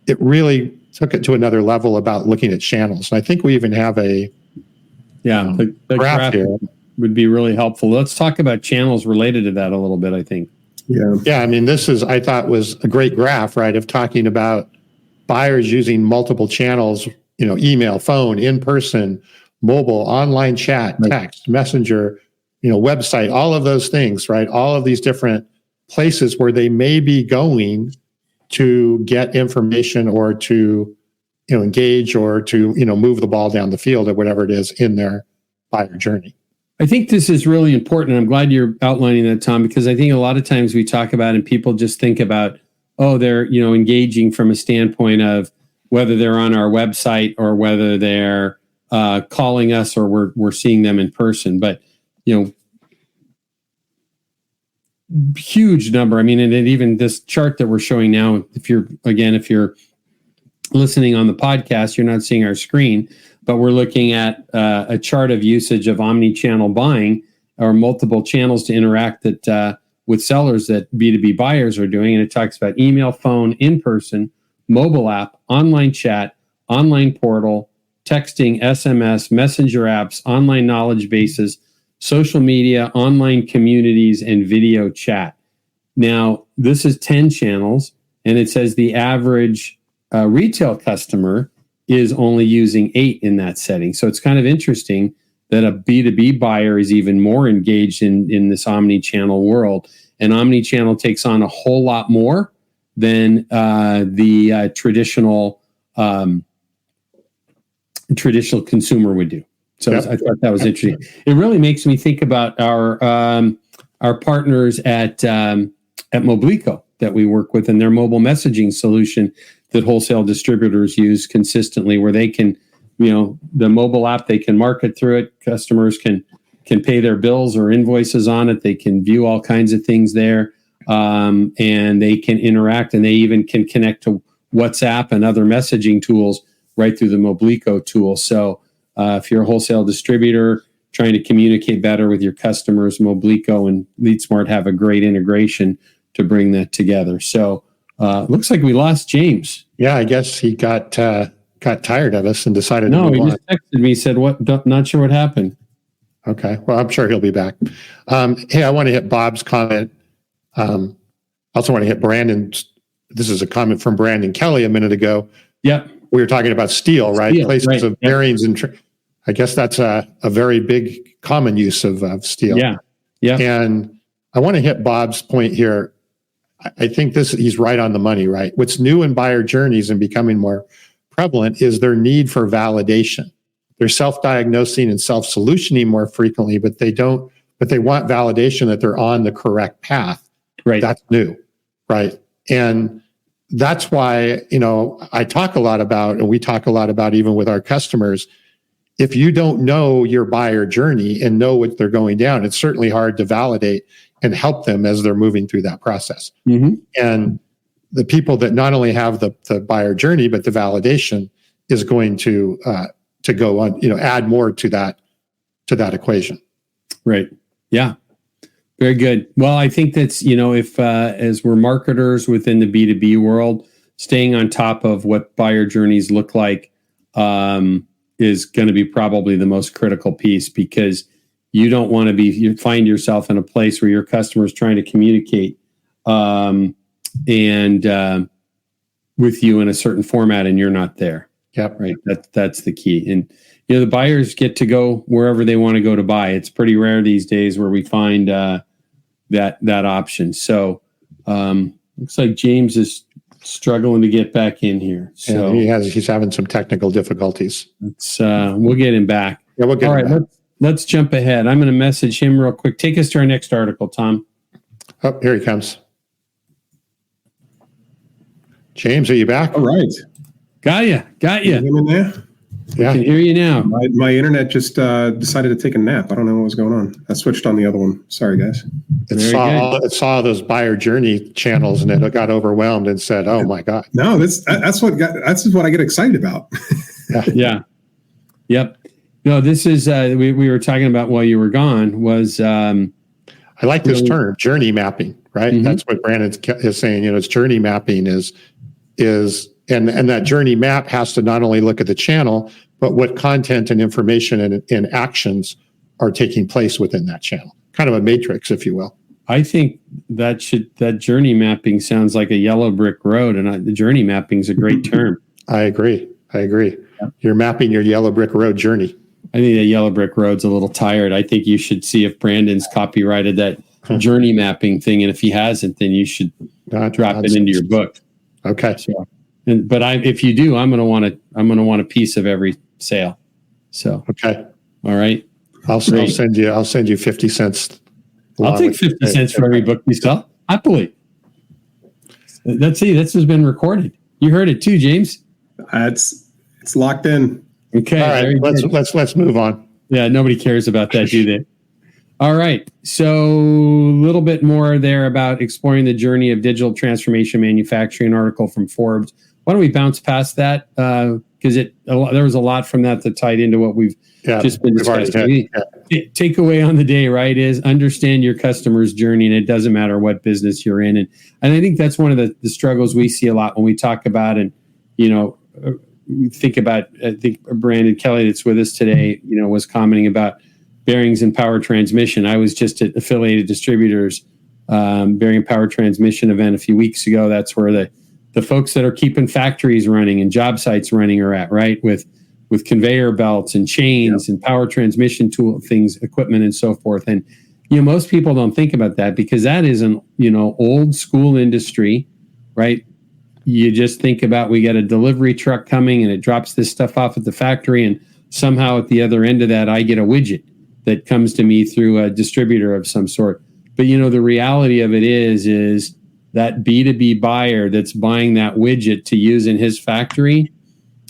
it really took it to another level about looking at channels. And I think we even have a the graph here would be really helpful. Let's talk about channels related to that a little bit, I think. Yeah. I mean, I thought was a great graph, right? Of talking about buyers using multiple channels, email, phone, in person, mobile, online chat, text, messenger, website, all of those things, right? All of these different places where they may be going to get information or to, engage or to, move the ball down the field or whatever it is in their buyer journey. I think this is really important. I'm glad you're outlining that, Tom, because I think a lot of times we talk about and people just think about, they're, engaging from a standpoint of whether they're on our website or whether they're calling us or we're seeing them in person. But, huge number. I mean, and even this chart that we're showing now, if you're listening on the podcast, you're not seeing our screen, but we're looking at a chart of usage of omni-channel buying or multiple channels to interact with sellers that B2B buyers are doing. And it talks about email, phone, in-person, mobile app, online chat, online portal, texting, SMS, messenger apps, online knowledge bases, social media, online communities, and video chat. Now, this is 10 channels, and it says the average retail customer is only using 8 in that setting. So it's kind of interesting that a B2B buyer is even more engaged in this omni-channel world. And omni-channel takes on a whole lot more than the traditional consumer would do. So I thought that was interesting. It really makes me think about our partners at Moblico that we work with and their mobile messaging solution that wholesale distributors use consistently, where they can, the mobile app, they can market through it. Customers can pay their bills or invoices on it. They can view all kinds of things there, and they can interact, and they even can connect to WhatsApp and other messaging tools right through the Moblico tool. So if you're a wholesale distributor trying to communicate better with your customers, Moblico and LeadSmart have a great integration to bring that together. So looks like we lost James. Yeah, I guess he got tired of us and decided to move on. No, he just texted me, said, "What? Not sure what happened." Okay, well, I'm sure he'll be back. Hey, I want to hit Bob's comment. I also want to hit Brandon's. This is a comment from Brandon Kelly a minute ago. Yep. We were talking about steel, right? Steel, Places right. of bearings and I guess that's a very big common use of steel. Yeah. Yeah. And I want to hit Bob's point here. I think he's right on the money, right? What's new in buyer journeys and becoming more prevalent is their need for validation. They're self-diagnosing and self-solutioning more frequently, but they want validation that they're on the correct path. Right. That's new, right? And that's why, I talk a lot about, and we talk a lot about even with our customers, if you don't know your buyer journey and know what they're going down, it's certainly hard to validate and help them as they're moving through that process. Mm-hmm. And the people that not only have the buyer journey, but the validation is going to go on, add more to that equation. Right. Yeah. Very good. Well, I think that's, if as we're marketers within the B2B world, staying on top of what buyer journeys look like is going to be probably the most critical piece, because you don't want to you find yourself in a place where your customer is trying to communicate and with you in a certain format and you're not there. Yep. Right. That's the key. And the buyers get to go wherever they want to go to buy. It's pretty rare these days where we find that option. So looks like James is struggling to get back in here. So he's having some technical difficulties. We'll get him back. Yeah, we'll get him back. Let's jump ahead. I'm going to message him real quick. Take us to our next article, Tom. Oh, here he comes. James, are you back? All right. Got you. Can you hear me there? Yeah. I can hear you now. My internet just decided to take a nap. I don't know what was going on. I switched on the other one. Sorry, guys. It saw those buyer journey channels and it got overwhelmed and said, "Oh my God!" No, that's what I get excited about. Yeah. Yep. No, this is we were talking about while you were gone was I like this term, journey mapping, right? Mm-hmm. That's what Brandon is saying. It's journey mapping is and that journey map has to not only look at the channel, but what content and information and actions are taking place within that channel. Kind of a matrix, if you will. I think that journey mapping sounds like a yellow brick road, and the journey mapping is a great term. I agree. Yep. You're mapping your yellow brick road journey. I think the yellow brick road's a little tired. I think you should see if Brandon's copyrighted that journey mapping thing, and if he hasn't, then you should drop it into your book. Okay. So, if you do, I'm gonna want a piece of every sale. So okay. All right. I'll send you 50 cents. I'll take 50 cents for every book you sell. Happily. This has been recorded. You heard it too, James. It's locked in. Okay. All right. Let's move on. Yeah, nobody cares about that, do they? All right. So a little bit more there about exploring the journey of digital transformation manufacturing, article from Forbes. Why don't we bounce past that? Because there was a lot from that tied into what we've just been discussing. Takeaway on the day, right, is understand your customer's journey, and it doesn't matter what business you're in. And I think that's one of the struggles we see a lot when we talk about, and we think about, I think Brandon Kelly that's with us today, was commenting about bearings and power transmission. I was just at Affiliated Distributors bearing and power transmission event a few weeks ago. That's where the folks that are keeping factories running and job sites running are at, right? With conveyor belts and chains and power transmission tool things, equipment and so forth. And, most people don't think about that because that is an, old school industry, right? You just think about, we got a delivery truck coming and it drops this stuff off at the factory, and somehow at the other end of that, I get a widget that comes to me through a distributor of some sort. But, the reality of it is that B2B buyer that's buying that widget to use in his factory,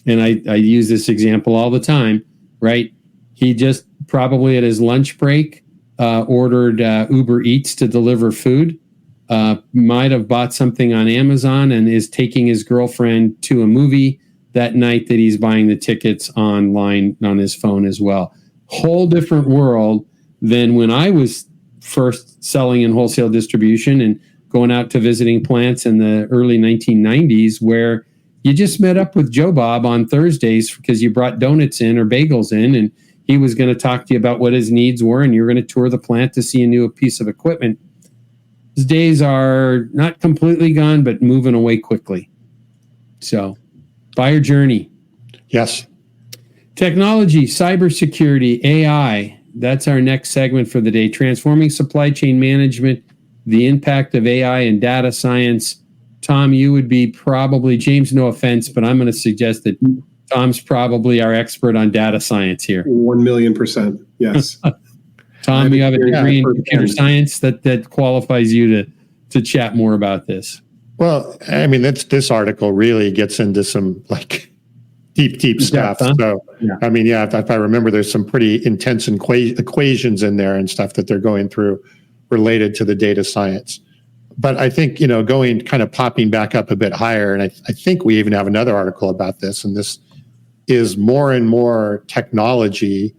and I use this example all the time, right? He just probably at his lunch break ordered Uber Eats to deliver food, might have bought something on Amazon and is taking his girlfriend to a movie that night that he's buying the tickets online on his phone as well. Whole different world than when I was first selling in wholesale distribution and going out to visiting plants in the early 1990s, where you just met up with Joe Bob on Thursdays because you brought donuts in or bagels in, and he was going to talk to you about what his needs were, and you're going to tour the plant to see a new piece of equipment. Those days are not completely gone, but moving away quickly. So, buyer journey. Yes. Technology, cybersecurity, AI. That's our next segment for the day. Transforming supply chain management, the impact of AI and data science. Tom, you would be probably, James, no offense, but I'm going to suggest that Tom's probably our expert on data science here. 1,000,000%. Yes. Tom, you have a degree in computer science that qualifies you to chat more about this. Well, I mean, this article really gets into some deep stuff. Huh? So, yeah. I mean, if I remember, there's some pretty intense equations in there and stuff that they're going through related to the data science. But I think, going kind of popping back up a bit higher, and I think we even have another article about this, and this is more and more technology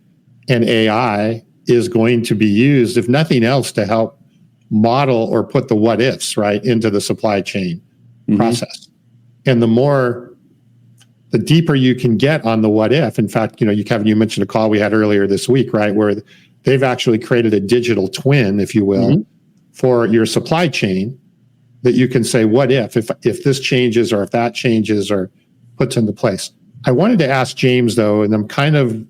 and AI is going to be used, if nothing else, to help model or put the what ifs right into the supply chain process. And the deeper you can get on the what if. In fact, Kevin, you mentioned a call we had earlier this week, right, where they've actually created a digital twin, if you will, for your supply chain, that you can say, what if this changes or if that changes or puts into place. I wanted to ask James, though, and I'm kind of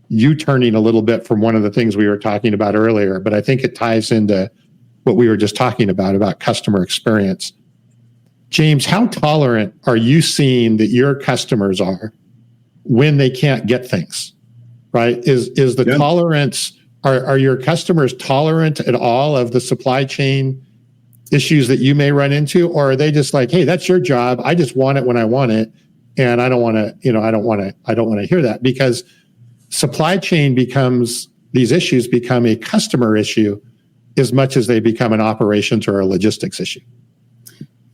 U-turning a little bit from one of the things we were talking about earlier, but I think it ties into what we were just talking about customer experience. James, how tolerant are you seeing that your customers are when they can't get things, right? Is the tolerance, are your customers tolerant at all of the supply chain issues that you may run into? Or are they just like, hey, that's your job. I just want it when I want it. And I don't want to hear that, because supply chain these issues become a customer issue as much as they become an operations or a logistics issue.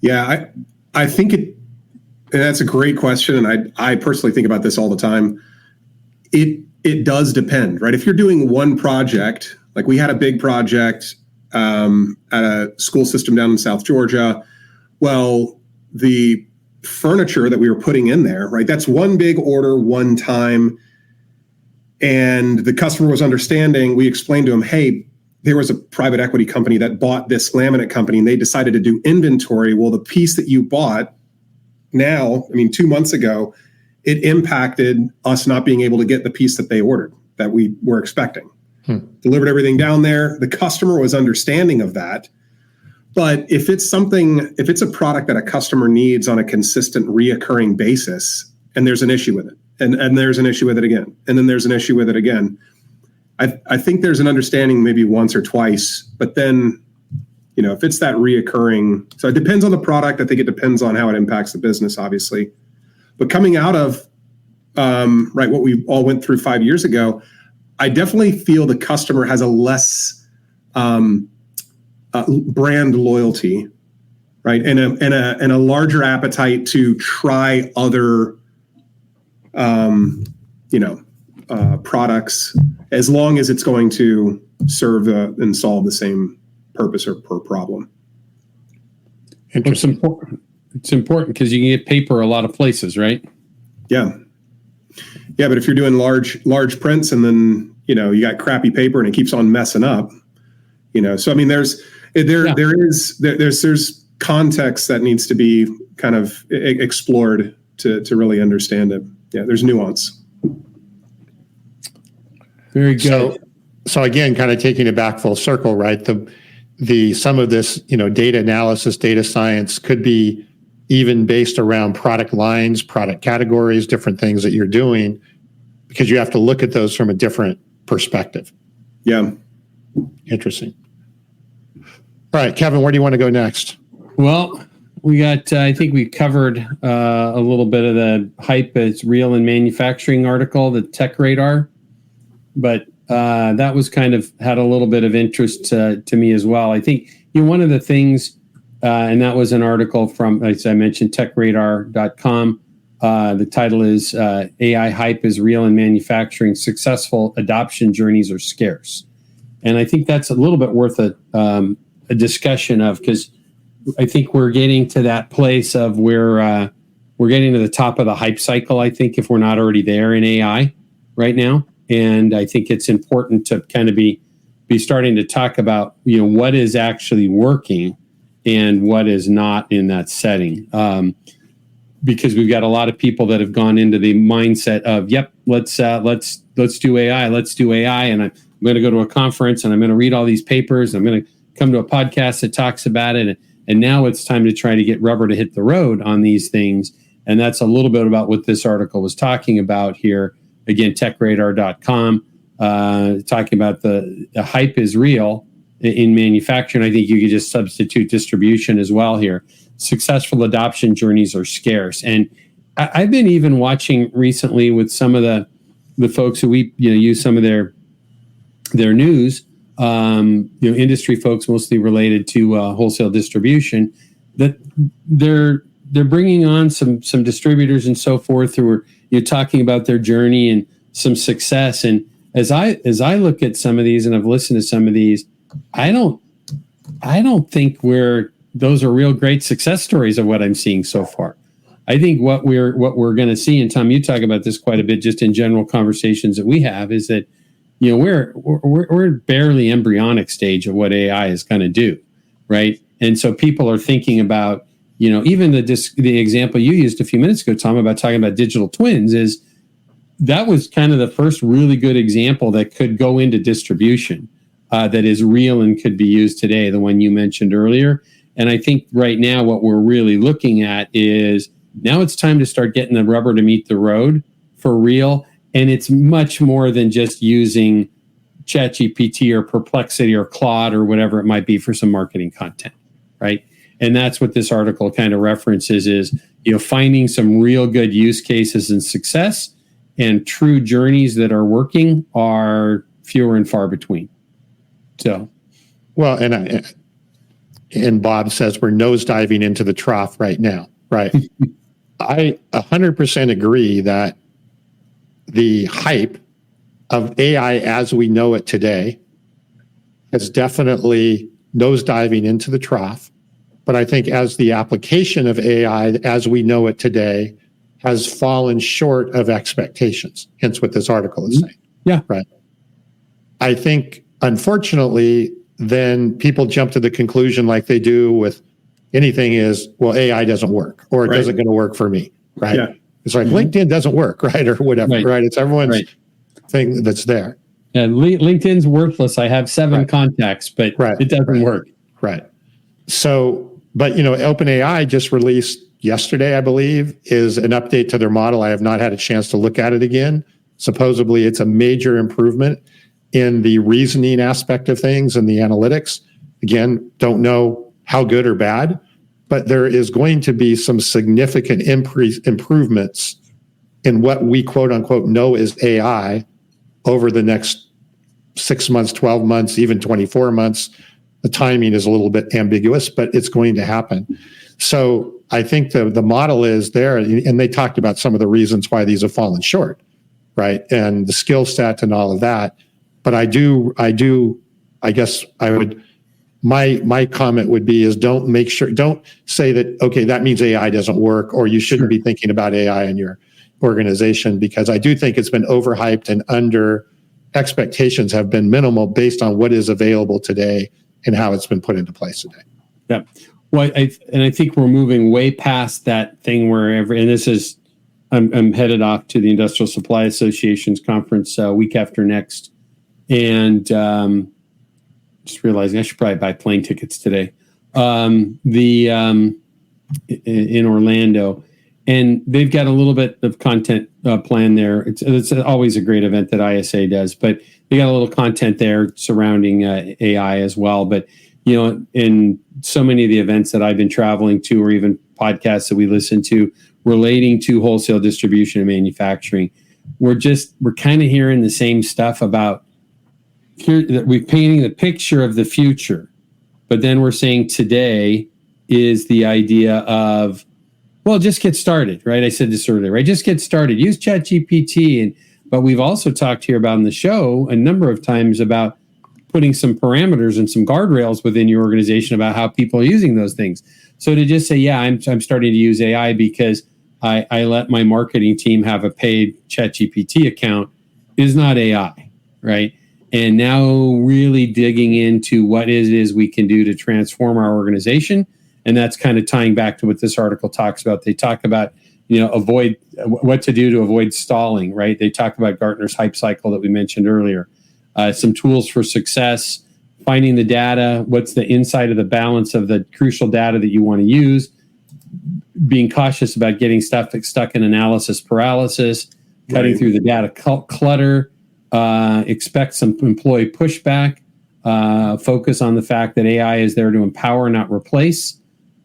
Yeah, I think And that's a great question. And I personally think about this all the time. It does depend, right? If you're doing one project, like we had a big project at a school system down in South Georgia. Well, the furniture that we were putting in there, right? That's one big order, one time. And the customer was understanding. We explained to him, hey, there was a private equity company that bought this laminate company and they decided to do inventory. Well, the piece that you bought now, 2 months ago, it impacted us not being able to get the piece that they ordered that we were expecting. Delivered everything down there. The customer was understanding of that. But if it's a product that a customer needs on a consistent reoccurring basis, and there's an issue with it, and there's an issue with it again, and then there's an issue with it again, I think there's an understanding maybe once or twice, but then, if it's that reoccurring, so it depends on the product. I think it depends on how it impacts the business, obviously. But coming out of, what we all went through 5 years ago, I definitely feel the customer has a less brand loyalty, right? And a larger appetite to try other, products, as long as it's going to serve and solve the same purpose or per problem. It's important because you can get paper a lot of places, right? Yeah. But if you're doing large prints and then, you got crappy paper and it keeps on messing up, so there's context that needs to be kind of explored to really understand it. Yeah, there's nuance. Very good. So again, kind of taking it back full circle, right? The some of this, data analysis, data science could be even based around product lines, product categories, different things that you're doing, because you have to look at those from a different perspective. Yeah. Interesting. All right, Kevin, where do you want to go next? Well, we got, I think we covered a little bit of the hype as real in manufacturing article, the Tech Radar, but that was kind of had a little bit of interest to me as well. I think, one of the things, and that was an article from, as I mentioned, techradar.com. The title is AI Hype is Real in Manufacturing, Successful Adoption Journeys Are Scarce. And I think that's a little bit worth a discussion of, because I think we're getting to that place of where we're getting to the top of the hype cycle, I think, if we're not already there in AI right now. And I think it's important to kind of be starting to talk about, what is actually working and what is not in that setting. Because we've got a lot of people that have gone into the mindset of, yep, let's do AI, and I'm going to go to a conference and I'm going to read all these papers. I'm going to come to a podcast that talks about it. And now it's time to try to get rubber to hit the road on these things. And that's a little bit about what this article was talking about here. Again, techradar.com, talking about the hype is real in manufacturing. I think you could just substitute distribution as well here. Successful adoption journeys are scarce. And I've been even watching recently with some of the folks who we use some of their news, industry folks mostly related to wholesale distribution, that they're bringing on some distributors and so forth who are talking about their journey and some success. And as I look at some of these and I've listened to some of these, I don't think those are real great success stories of what I'm seeing so far. I think what we're going to see, and Tom, you talk about this quite a bit, just in general conversations that we have, is that we're barely embryonic stage of what AI is going to do, right? And so people are thinking about, even the example you used a few minutes ago, Tom, about talking about digital twins, is that was kind of the first really good example that could go into distribution, that is real and could be used today, the one you mentioned earlier. And I think right now what we're really looking at is now it's time to start getting the rubber to meet the road for real. And it's much more than just using ChatGPT or Perplexity or Claude or whatever it might be for some marketing content, right? And that's what this article kind of references is, finding some real good use cases and success, and true journeys that are working are fewer and far between. So, well, and Bob says we're nosediving into the trough right now, right? I 100% agree that the hype of AI as we know it today is definitely nosediving into the trough. But I think as the application of AI as we know it today has fallen short of expectations, hence what this article is saying. Yeah. Right. I think, unfortunately, then people jump to the conclusion like they do with anything is, well, AI doesn't work or it doesn't going to work for me. Right. Yeah. It's like LinkedIn doesn't work, right? Or whatever, right? It's everyone's thing that's there. And LinkedIn's worthless. I have 7 contacts, but it doesn't work. Right. So, but OpenAI just released yesterday, I believe, is an update to their model. I have not had a chance to look at it again. Supposedly, it's a major improvement in the reasoning aspect of things and the analytics. Again, don't know how good or bad, but there is going to be some significant improvements in what we quote unquote know is AI over the next 6 months, 12 months, even 24 months. The timing is a little bit ambiguous, but it's going to happen. So I think the model is there, and they talked about some of the reasons why these have fallen short, right? And the skill set and all of that. But I guess I would, my comment would be is don't say that, okay, that means AI doesn't work, or you shouldn't be thinking about AI in your organization, because I do think it's been overhyped and under expectations have been minimal based on what is available today and how it's been put into place today. Yeah. Well, I think we're moving way past that thing where I'm headed off to the Industrial Supply Association's conference week after next. And just realizing I should probably buy plane tickets today. In Orlando, and they've got a little bit of content planned there. It's always a great event that ISA does, but they got a little content there surrounding AI as well. But in so many of the events that I've been traveling to, or even podcasts that we listen to relating to wholesale distribution and manufacturing, we're kind of hearing the same stuff about. We're painting the picture of the future, but then we're saying today is the idea of, well, just get started, right? I said this earlier, right? Just get started. Use ChatGPT, but we've also talked here about in the show a number of times about putting some parameters and some guardrails within your organization about how people are using those things. So to just say, yeah, I'm starting to use AI because I let my marketing team have a paid ChatGPT account is not AI, right? And now really digging into what it is we can do to transform our organization. And that's kind of tying back to what this article talks about. They talk about, avoid what to do to avoid stalling, right? They talk about Gartner's hype cycle that we mentioned earlier. Some tools for success, finding the data, what's the inside of the balance of the crucial data that you want to use, being cautious about getting stuck in analysis paralysis, cutting through the data clutter, expect some employee pushback, focus on the fact that AI is there to empower, not replace.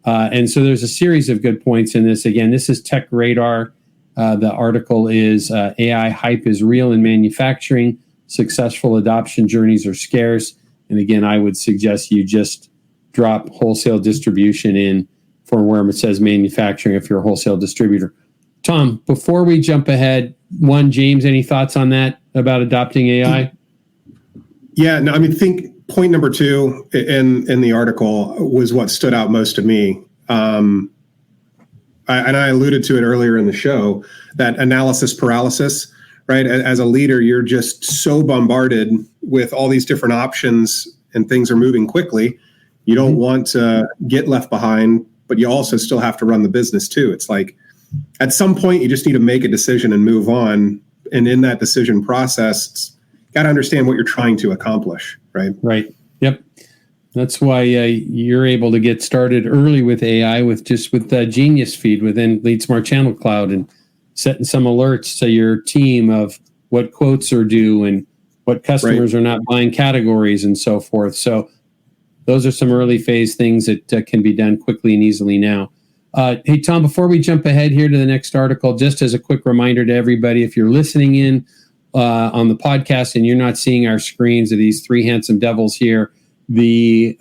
And so there's a series of good points in this. Again, this is Tech Radar. The article is AI hype is real in manufacturing. Successful adoption journeys are scarce. And again, I would suggest you just drop wholesale distribution in for where it says manufacturing if you're a wholesale distributor. Tom, before we jump ahead, James, any thoughts on that about adopting AI? Yeah, no, I think point number 2 in the article was what stood out most to me. And I alluded to it earlier in the show, that analysis paralysis, right? As a leader, you're just so bombarded with all these different options and things are moving quickly. You don't want to get left behind, but you also still have to run the business too. It's like at some point you just need to make a decision and move on. And in that decision process, got to understand what you're trying to accomplish, right? Right. Yep. That's why you're able to get started early with AI with the Genius feed within LeadSmart Channel Cloud and setting some alerts to your team of what quotes are due and what customers are not buying categories and so forth. So those are some early phase things that can be done quickly and easily now. Hey, Tom, before we jump ahead here to the next article, just as a quick reminder to everybody, if you're listening in on the podcast and you're not seeing our screens of these 3 handsome devils here, we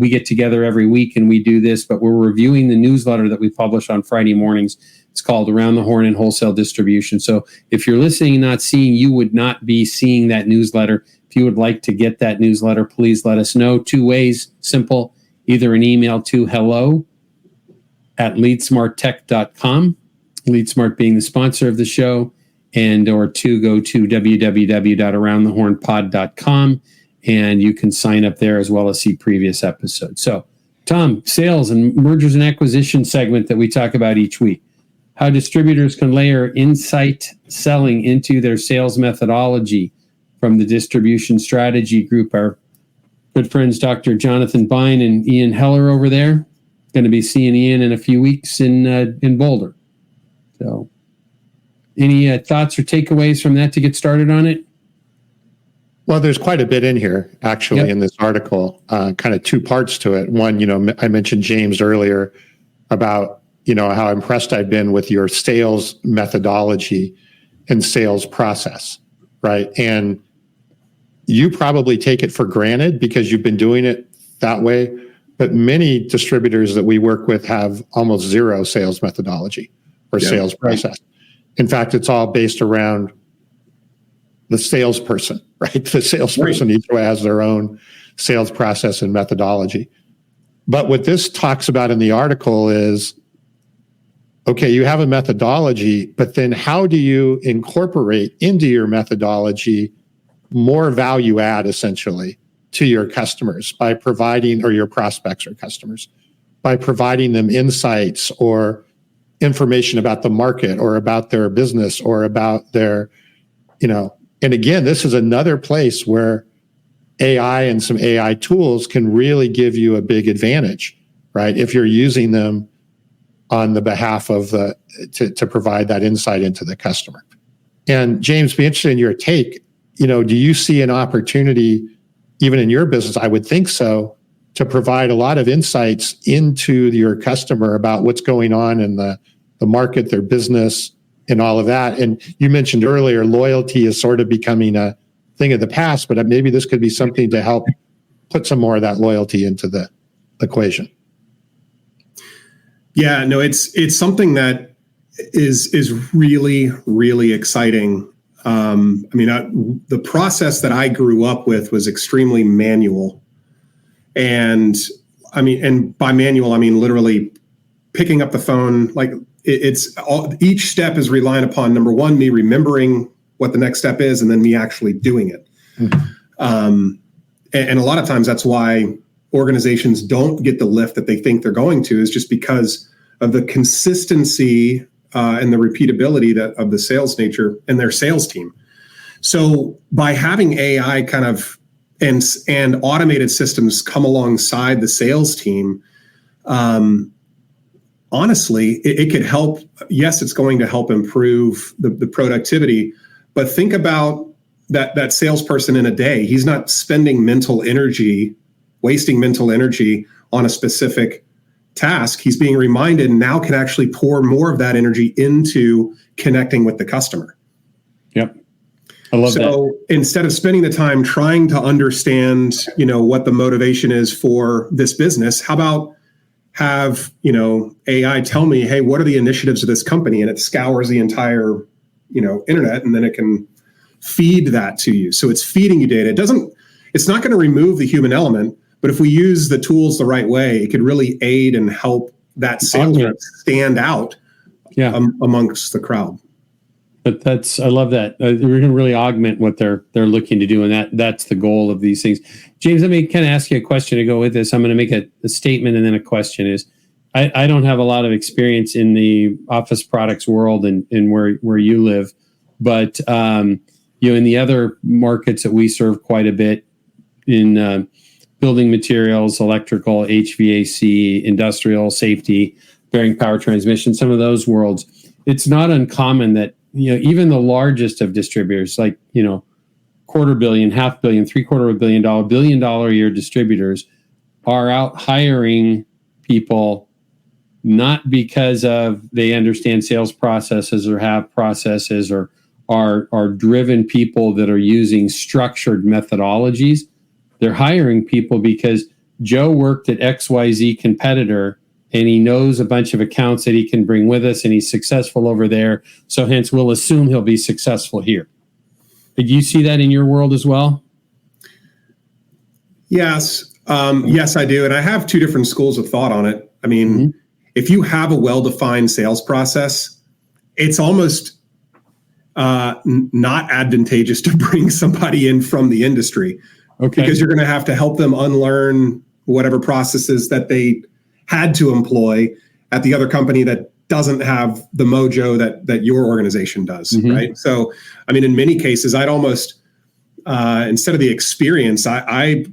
get together every week and we do this, but we're reviewing the newsletter that we publish on Friday mornings. It's It's called Around the Horn in Wholesale Distribution. So if you're listening and not seeing, you would not be seeing that newsletter. If you would like to get that newsletter, please let us know. 2 ways, simple, either an email to hello@leadsmarttech.com, LeadSmart being the sponsor of the show, or to go to www.aroundthehornpod.com, and you can sign up there as well as see previous episodes. So, Tom, sales and mergers and acquisition segment that we talk about each week. How distributors can layer insight selling into their sales methodology from the distribution strategy group. Our good friends, Dr. Jonathan Bine and Ian Heller over there. Going to be seeing Ian in a few weeks in Boulder. So, any thoughts or takeaways from that to get started on it? Well, there's quite a bit in here, actually, in this article, kind of 2 parts to it. One, I mentioned James earlier about, how impressed I've been with your sales methodology and sales process, right? And you probably take it for granted because you've been doing it that way. But many distributors that we work with have almost zero sales methodology or sales process. In fact, it's all based around the salesperson, right? The salesperson each has their own sales process and methodology. But what this talks about in the article is, okay, you have a methodology, but then how do you incorporate into your methodology more value add, essentially, to your customers by providing, or your prospects or customers, by providing them insights or information about the market or about their business or about their, and again, this is another place where AI and some AI tools can really give you a big advantage, right? If you're using them on the behalf of to provide that insight into the customer. And James, be interested in your take. Do you see an opportunity, even in your business? I would think so, to provide a lot of insights into your customer about what's going on in the market, their business, and all of that. And you mentioned earlier, loyalty is sort of becoming a thing of the past, but maybe this could be something to help put some more of that loyalty into the equation. Yeah, no, it's something that is really, really exciting. The process that I grew up with was extremely manual. And by manual, I mean literally picking up the phone. Like each step is relying upon, number one, me remembering what the next step is, and then me actually doing it. Mm-hmm. And a lot of times that's why organizations don't get the lift that they think they're going to, is just because of the consistency and the repeatability of the sales nature and their sales team. So by having AI kind of and automated systems come alongside the sales team, honestly, it could help. Yes, it's going to help improve the productivity, but think about that salesperson in a day. He's not wasting mental energy on a specific task. He's being reminded and now can actually pour more of that energy into connecting with the customer. Yep. I love that. So instead of spending the time trying to understand, what the motivation is for this business, how about have, AI tell me, hey, what are the initiatives of this company? And it scours the entire, internet, and then it can feed that to you. So it's feeding you data. It's not going to remove the human element, but if we use the tools the right way, it could really aid and help that sales rep stand out amongst the crowd. But I love that. We're going to really augment what they're looking to do, and that's the goal of these things. James, let me kind of ask you a question to go with this. I'm going to make a statement and then a question. Is I don't have a lot of experience in the office products world and where you live, but in the other markets that we serve quite a bit in building materials, electrical, HVAC, industrial, safety, bearing, power transmission, some of those worlds, it's not uncommon that even the largest of distributors, like, $250 million, $500 million, $750 million, $1 billion a year distributors, are out hiring people not because of they understand sales processes or have processes or are driven people that are using structured methodologies. They're hiring people because Joe worked at XYZ competitor and he knows a bunch of accounts that he can bring with us, and he's successful over there. So hence we'll assume he'll be successful here. Did you see that in your world as well? Yes. Yes, I do. And I have two different schools of thought on it. I mean, if you have a well-defined sales process, it's almost not advantageous to bring somebody in from the industry, because you're going to have to help them unlearn whatever processes that they had to employ at the other company that doesn't have the mojo that your organization does, right? So, I mean, in many cases, I'd almost, instead of the experience, I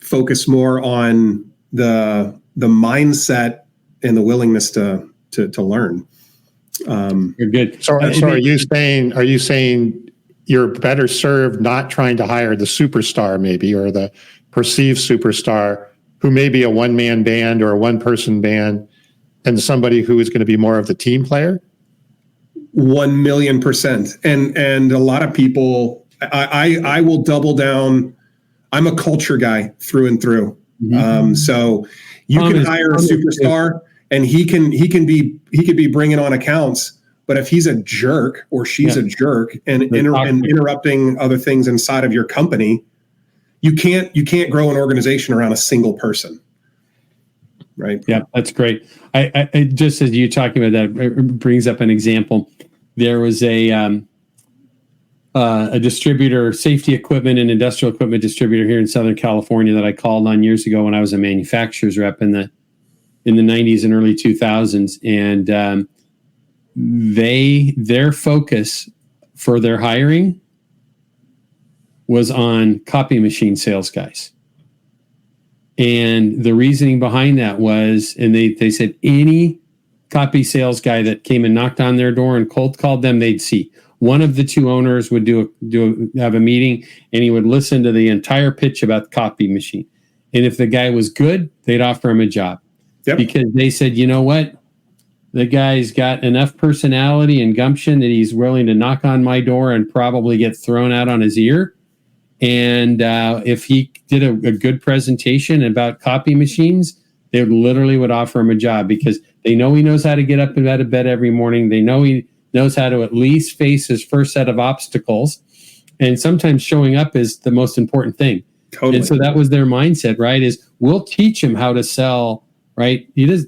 focus more on the mindset and the willingness to learn. You're good. So are you saying you're better served not trying to hire the superstar maybe, or the perceived superstar who may be a one-man band or a one-person band, and somebody who is going to be more of the team player? 1,000,000%. And a lot of people, I will double down. I'm a culture guy through and through. So you can hire a superstar, and he could be bringing on accounts, but if he's a jerk or she's a jerk and interrupting other things inside of your company, you can't grow an organization around a single person. Right. Yeah, that's great. I just as you talking about that, it brings up an example. There was a distributor, safety equipment and industrial equipment distributor here in Southern California that I called on years ago when I was a manufacturer's rep in the 90s and early 2000s, and their focus for their hiring was on copy machine sales guys. And the reasoning behind that was, and they said any copy sales guy that came and knocked on their door and cold called them, they'd see. One of the two owners would have a meeting, and he would listen to the entire pitch about the copy machine. And if the guy was good, they'd offer him a job. Yep. Because they said, you know what? The guy's got enough personality and gumption that he's willing to knock on my door and probably get thrown out on his ear. And if he did a good presentation about copy machines, they literally would offer him a job, because they know he knows how to get up and out of bed every morning. They know he knows how to at least face his first set of obstacles. And sometimes showing up is the most important thing. Totally. And so that was their mindset, right? Is we'll teach him how to sell, right? He does.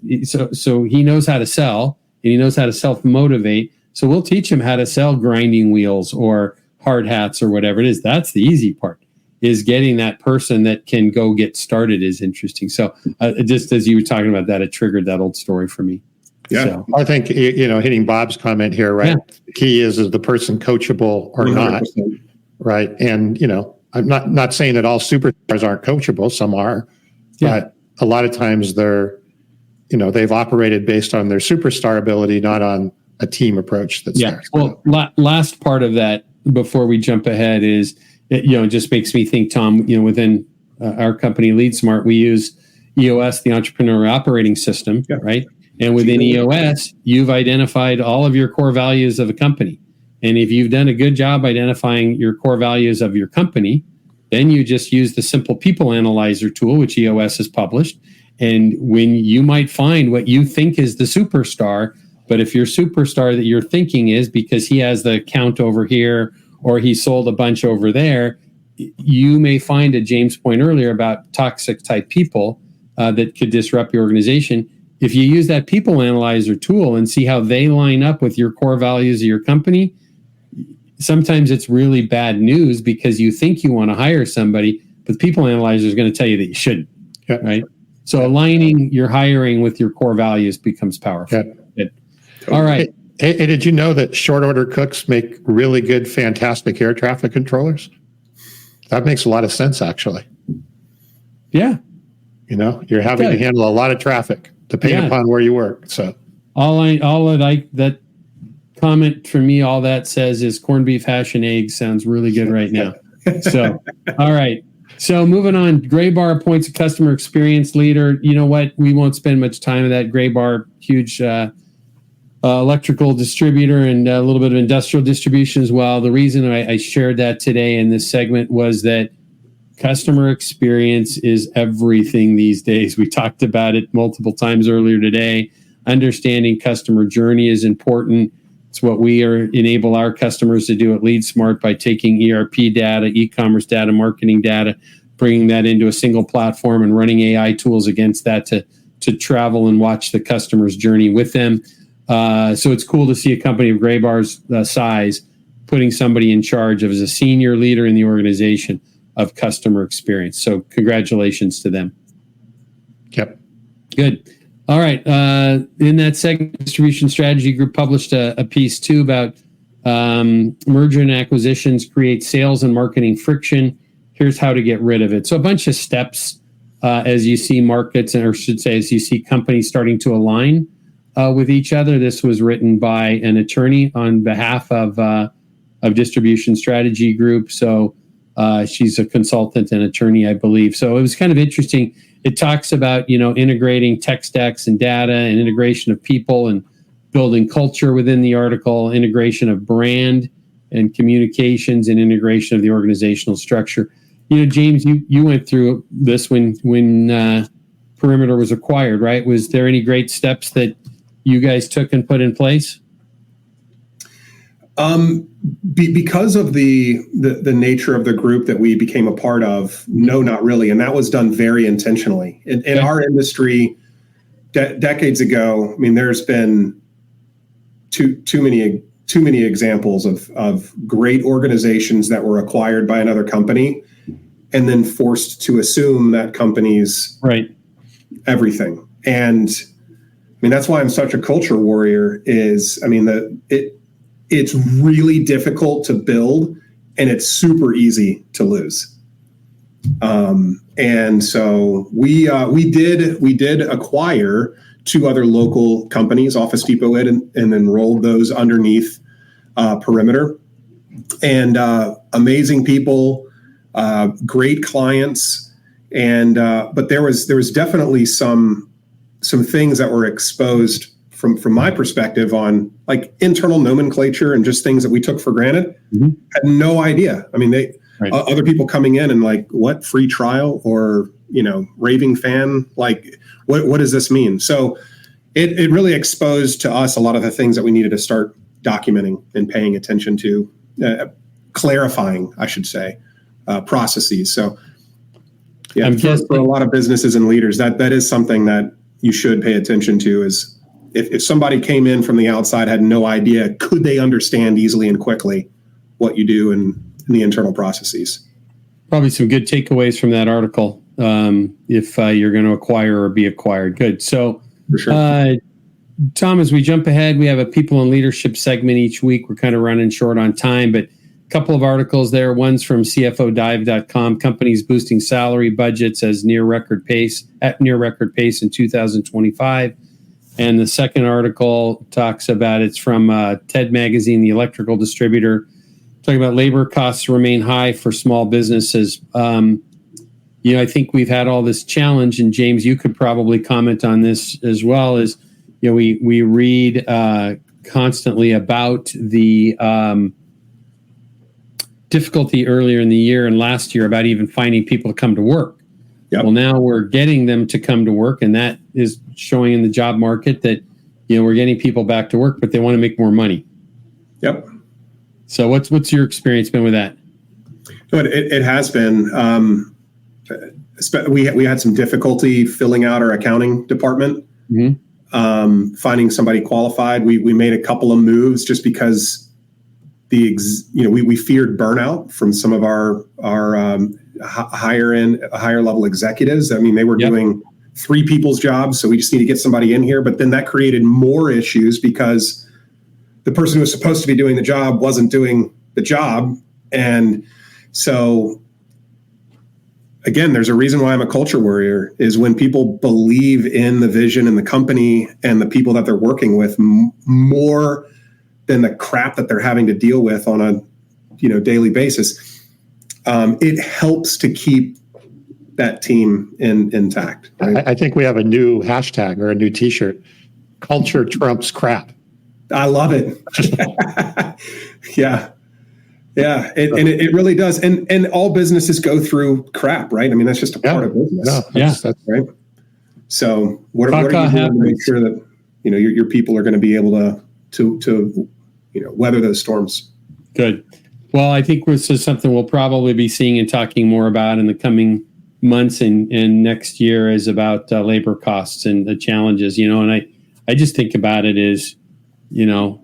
So he knows how to sell, and he knows how to self-motivate. So we'll teach him how to sell grinding wheels or hard hats or whatever it is. That's the easy part, is getting that person that can go get started is interesting. So just as you were talking about that, it triggered that old story for me. Yeah. So, I think, hitting Bob's comment here, right? Yeah. The key is the person coachable or 100%. Not, right? And, I'm not saying that all superstars aren't coachable. Some are, but a lot of times they're, they've operated based on their superstar ability, not on a team approach. That's there. Well, last part of that before we jump ahead is, it just makes me think, Tom, within our company, LeadSmart, we use EOS, the Entrepreneur Operating System, right? And within EOS, you've identified all of your core values of a company. And if you've done a good job identifying your core values of your company, then you just use the simple people analyzer tool, which EOS has published. And when you might find what you think is the superstar, but if your superstar that you're thinking is because he has the account over here or he sold a bunch over there, you may find, at James' point earlier about toxic type people that could disrupt your organization. If you use that people analyzer tool and see how they line up with your core values of your company, sometimes it's really bad news, because you think you want to hire somebody, but the people analyzer is going to tell you that you shouldn't, right? So aligning your hiring with your core values becomes powerful. All right. Hey, did you know that short order cooks make really good, fantastic air traffic controllers? That makes a lot of sense, actually. Yeah. You're having to handle a lot of traffic depending upon where you work. So all that comment from me, all that says is corned beef, hash, and eggs sounds really good right now. So, all right. So moving on, Gray Bar appoints a customer experience leader. You know what? We won't spend much time on that. Gray Bar, huge electrical distributor and a little bit of industrial distribution as well. The reason I shared that today in this segment was that customer experience is everything these days. We talked about it multiple times earlier today. Understanding customer journey is important. It's what we enable our customers to do at LeadSmart by taking ERP data, e-commerce data, marketing data, bringing that into a single platform and running AI tools against that to travel and watch the customer's journey with them. So it's cool to see a company of Graybar's size putting somebody in charge of as a senior leader in the organization of customer experience. So congratulations to them. Yep. Good. All right. In that segment, Distribution Strategy Group published a piece too about merger and acquisitions create sales and marketing friction. Here's how to get rid of it. So a bunch of steps as you see markets, or I should say, as you see companies starting to align with each other. This was written by an attorney on behalf of Distribution Strategy Group. So she's a consultant and attorney, I believe. So it was kind of interesting. It talks about, integrating tech stacks and data and integration of people and building culture within the article, integration of brand and communications, and integration of the organizational structure. James, you went through this when Perimeter was acquired, right? Was there any great steps that you guys took and put in place? Because of the nature of the group that we became a part of, no, not really. And that was done very intentionally. In our industry, decades ago, there's been too many examples of great organizations that were acquired by another company and then forced to assume that company's everything. And that's why I'm such a culture warrior. It's really difficult to build, and it's super easy to lose. And so we did acquire 2 other local companies, Office Depot and then rolled those underneath Perimeter. And amazing people, great clients, and but there was definitely some things that were exposed from my perspective on like internal nomenclature and just things that we took for granted. Mm-hmm. Had no idea. Other people coming in and like, what, free trial or, raving fan? Like, what does this mean? So it really exposed to us a lot of the things that we needed to start documenting and paying attention to, clarifying, I should say, processes. So yeah, for a lot of businesses and leaders, that is something that you should pay attention to is, if somebody came in from the outside, had no idea, could they understand easily and quickly what you do in the internal processes? Probably some good takeaways from that article if you're going to acquire or be acquired. Good. So, for sure. Tom, as we jump ahead, we have a people and leadership segment each week. We're kind of running short on time, but a couple of articles there. One's from CFOdive.com, companies boosting salary budgets at near record pace in 2025. And the second article talks about, it's from TED Magazine, the electrical distributor, talking about labor costs remain high for small businesses. I think we've had all this challenge, and James, you could probably comment on this as well, is, we read constantly about the difficulty earlier in the year and last year about even finding people to come to work. Yep. Well, now we're getting them to come to work, and that is showing in the job market that, we're getting people back to work, but they want to make more money. Yep. So what's your experience been with that? It has been. We had some difficulty filling out our accounting department, finding somebody qualified. We made a couple of moves just because we feared burnout from some of our higher level executives. They were doing 3 people's jobs, so we just need to get somebody in here. But then that created more issues because the person who was supposed to be doing the job wasn't doing the job. And so again, there's a reason why I'm a culture warrior, is when people believe in the vision and the company and the people that they're working with more than the crap that they're having to deal with on a daily basis, it helps to keep that team intact. Right? I think we have a new hashtag or a new T-shirt. Culture trumps crap. I love it. Yeah. Yeah, and it really does. And all businesses go through crap, right? I mean, that's just a part of business. No, that's right. So what are you doing to make sure that your people are going to be able to weather those storms? Good. Well, I think this is something we'll probably be seeing and talking more about in the coming months and next year is about labor costs and the challenges. And I just think about it as, I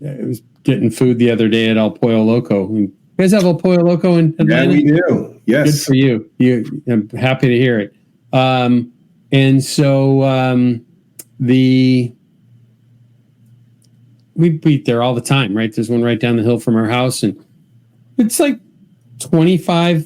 was getting food the other day at El Pollo Loco. You guys have El Pollo Loco in Atlanta? Yeah, we do. Yes. Good for you. I'm happy to hear it. And so we eat there all the time, right? There's one right down the hill from our house, and it's like $25+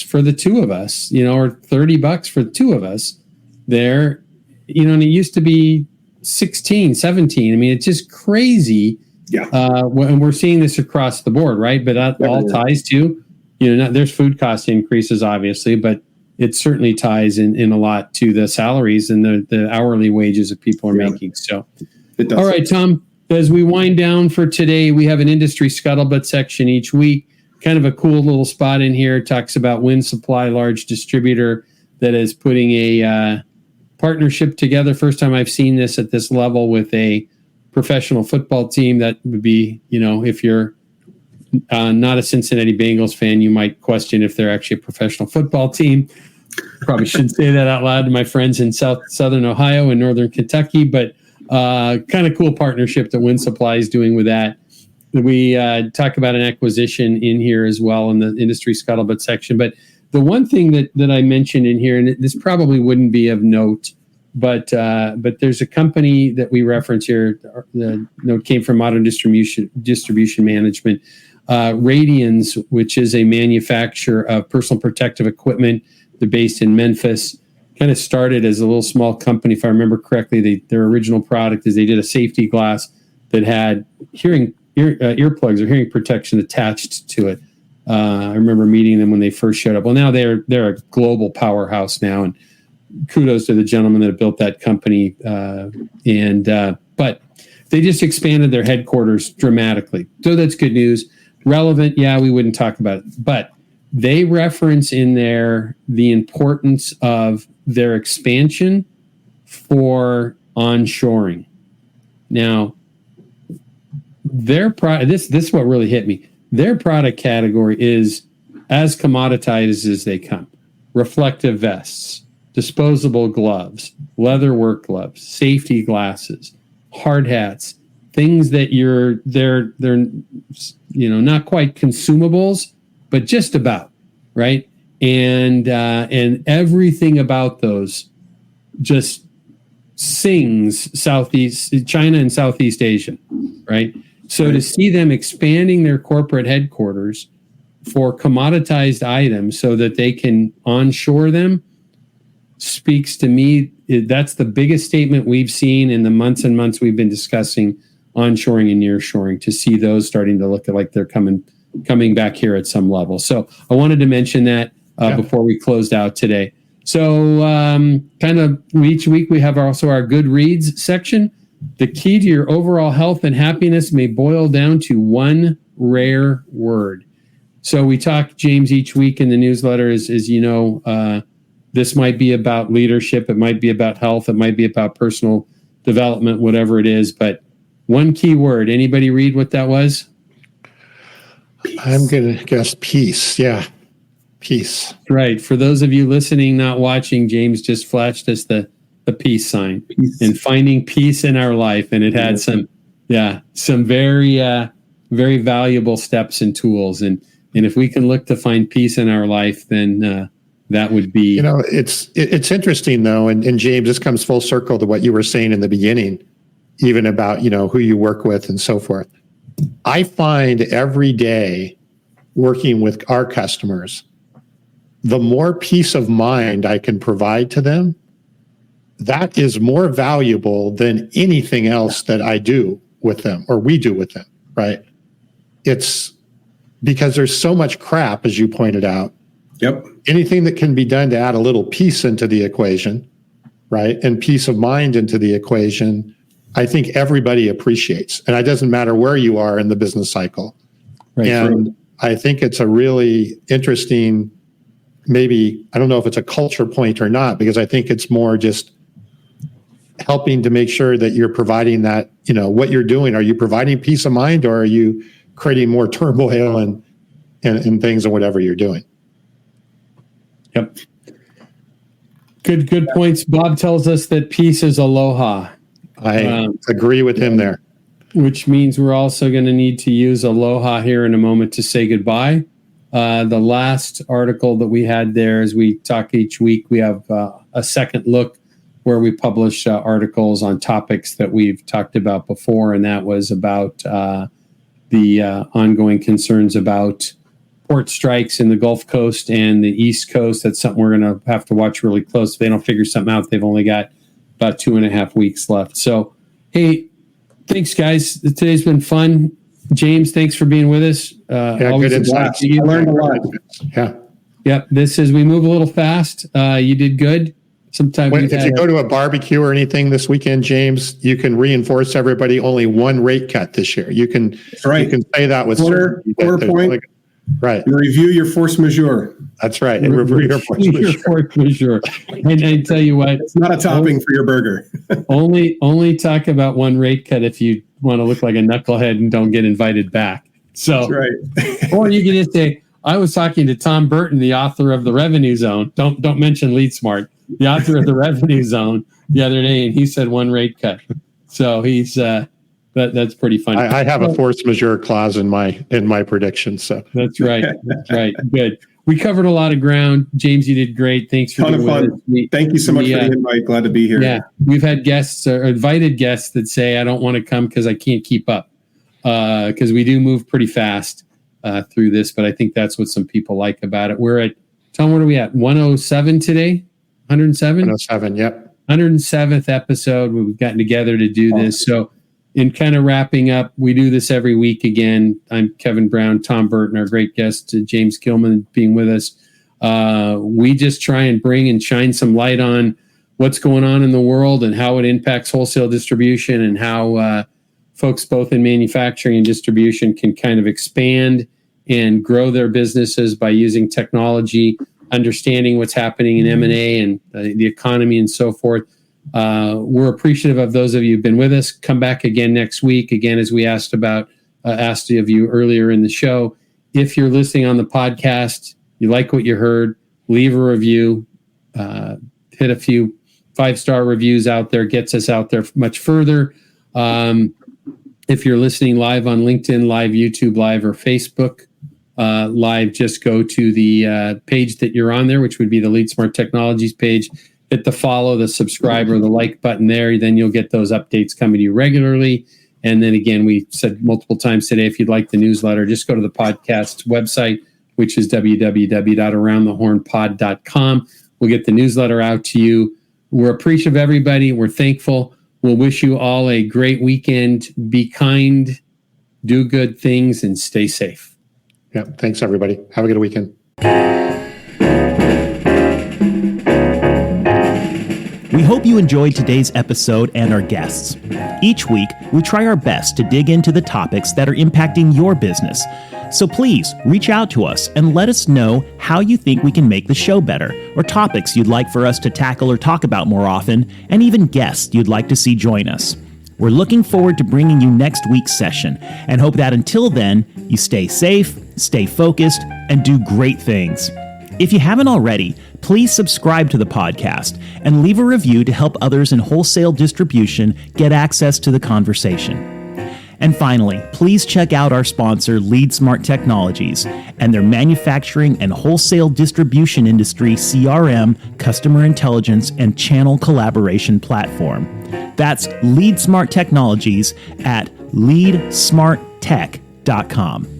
for the two of us, or $30 for the two of us there, and it used to be 16, 17. I mean, it's just crazy. Yeah. And we're seeing this across the board, right? But that all ties to, there's food cost increases, obviously, but it certainly ties in a lot to the salaries and the hourly wages that people are making. So, all right, Tom, as we wind down for today, we have an industry scuttlebutt section each week. Kind of a cool little spot in here. It talks about Wind Supply, large distributor that is putting a partnership together. First time I've seen this at this level with a professional football team. That would be, if you're not a Cincinnati Bengals fan, you might question if they're actually a professional football team. Probably shouldn't say that out loud to my friends in southern Ohio and northern Kentucky, but kind of cool partnership that Wind Supply is doing with that. We talk about an acquisition in here as well in the industry scuttlebutt section. But the one thing that I mentioned in here, and this probably wouldn't be of note, but there's a company that we reference here. The note came from Modern Distribution Management. Radians, which is a manufacturer of personal protective equipment. They're based in Memphis. Kind of started as a little small company, if I remember correctly. Their original product is they did a safety glass that had earplugs or hearing protection attached to it. I remember meeting them when they first showed up. Well, now they're a global powerhouse now, and kudos to the gentleman that built that company. But they just expanded their headquarters dramatically, so that's good news. Relevant, yeah, we wouldn't talk about it, but they reference in there the importance of their expansion for onshoring. Now, their this is what really hit me. Their product category is as commoditized as they come. Reflective vests, disposable gloves, leather work gloves, safety glasses, hard hats, things that they're not quite consumables, but just about, right? And everything about those just sings Southeast China and Southeast Asia, right? So to see them expanding their corporate headquarters for commoditized items so that they can onshore them speaks to me. That's the biggest statement we've seen in the months and months we've been discussing onshoring and nearshoring, to see those starting to look like they're coming back here at some level. So I wanted to mention that before we closed out today. So kind of each week we have also our good reads section. The key to your overall health and happiness may boil down to one rare word. So we talk, James, each week in the newsletter is this might be about leadership. It might be about health. It might be about personal development, whatever it is. But one key word. Anybody read what that was? Peace. I'm going to guess peace. Yeah. Peace. Right. For those of you listening, not watching, James just flashed us the peace sign. Peace. And finding peace in our life. And it had some very, very valuable steps and tools. And if we can look to find peace in our life, then that would be. It's interesting, though. And James, this comes full circle to what you were saying in the beginning, even about, who you work with and so forth. I find every day working with our customers, the more peace of mind I can provide to them, that is more valuable than anything else that I do with them or we do with them, right? It's because there's so much crap, as you pointed out. Yep. Anything that can be done to add a little peace into the equation, right? And peace of mind into the equation, I think everybody appreciates. And it doesn't matter where you are in the business cycle. Right. And I think it's a really interesting, maybe, I don't know if it's a culture point or not, because I think it's more just helping to make sure that you're providing that, what you're doing. Are you providing peace of mind, or are you creating more turmoil and things and whatever you're doing? Yep. Good points. Bob tells us that peace is aloha. I agree with him there. Which means we're also going to need to use aloha here in a moment to say goodbye. The last article that we had there, as we talk each week, we have a second look where we publish articles on topics that we've talked about before, and that was about the ongoing concerns about port strikes in the Gulf Coast and the East Coast. That's something we're going to have to watch really close. If they don't figure something out, they've only got about 2.5 weeks left. So, hey, thanks, guys. Today's been fun. James, thanks for being with us. Good insights. I learned a lot. Yeah. Yep. This is, we move a little fast. You did good. Sometimes if you go to a barbecue or anything this weekend, James, you can reinforce everybody only one rate cut this year. You can say that with quarter point. Right. Review your force majeure. That's right. And review your force majeure. And I tell you what, it's not a topping for your burger. only talk about one rate cut if you want to look like a knucklehead and don't get invited back. So, that's right. Or you can just say, I was talking to Tom Burton, the author of The Revenue Zone. Don't mention LeadSmart, the author of The Revenue Zone, the other day, and he said one rate cut. So he's that's pretty funny. I have a force majeure clause in my prediction. So that's right. That's right. Good. We covered a lot of ground. James, you did great. Thanks for being with us. Thank you so much for the invite. Glad to be here. Yeah, we've had guests or invited guests that say, I don't want to come because I can't keep up, because we do move pretty fast through this. But I think that's what some people like about it. We're at, Tom, what are we at? 107 today? 107? 107, yep. 107th episode. We've gotten together to do this. So in kind of wrapping up, we do this every week again. I'm Kevin Brown, Tom Burton, our great guest, James Gilman, being with us. We just try and bring and shine some light on what's going on in the world and how it impacts wholesale distribution, and how folks both in manufacturing and distribution can kind of expand and grow their businesses by using technology, understanding what's happening in M&A and the economy and so forth. We're appreciative of those of you who've been with us. Come back again next week. Again, as we asked of you earlier in the show, if you're listening on the podcast, you like what you heard, leave a review, hit a few 5-star reviews out there, gets us out there much further. If you're listening live on LinkedIn Live, YouTube Live, or Facebook Live, just go to the page that you're on there, which would be the LeadSmart Technologies page. Hit the follow, the subscribe, or the like button there. Then you'll get those updates coming to you regularly. And then again, we said multiple times today, if you'd like the newsletter, just go to the podcast website, which is www.aroundthehornpod.com. We'll get the newsletter out to you. We're appreciative of everybody. We're thankful. We'll wish you all a great weekend. Be kind, do good things, and stay safe. Yeah. Thanks, everybody. Have a good weekend. We hope you enjoyed today's episode and our guests. Each week, we try our best to dig into the topics that are impacting your business. So please reach out to us and let us know how you think we can make the show better, or topics you'd like for us to tackle or talk about more often, and even guests you'd like to see join us. We're looking forward to bringing you next week's session, and hope that until then, you stay safe, stay focused, and do great things. If you haven't already, please subscribe to the podcast and leave a review to help others in wholesale distribution get access to the conversation. And finally, please check out our sponsor, LeadSmart Technologies, and their manufacturing and wholesale distribution industry CRM, customer intelligence, and channel collaboration platform. That's LeadSmart Technologies at leadsmarttech.com.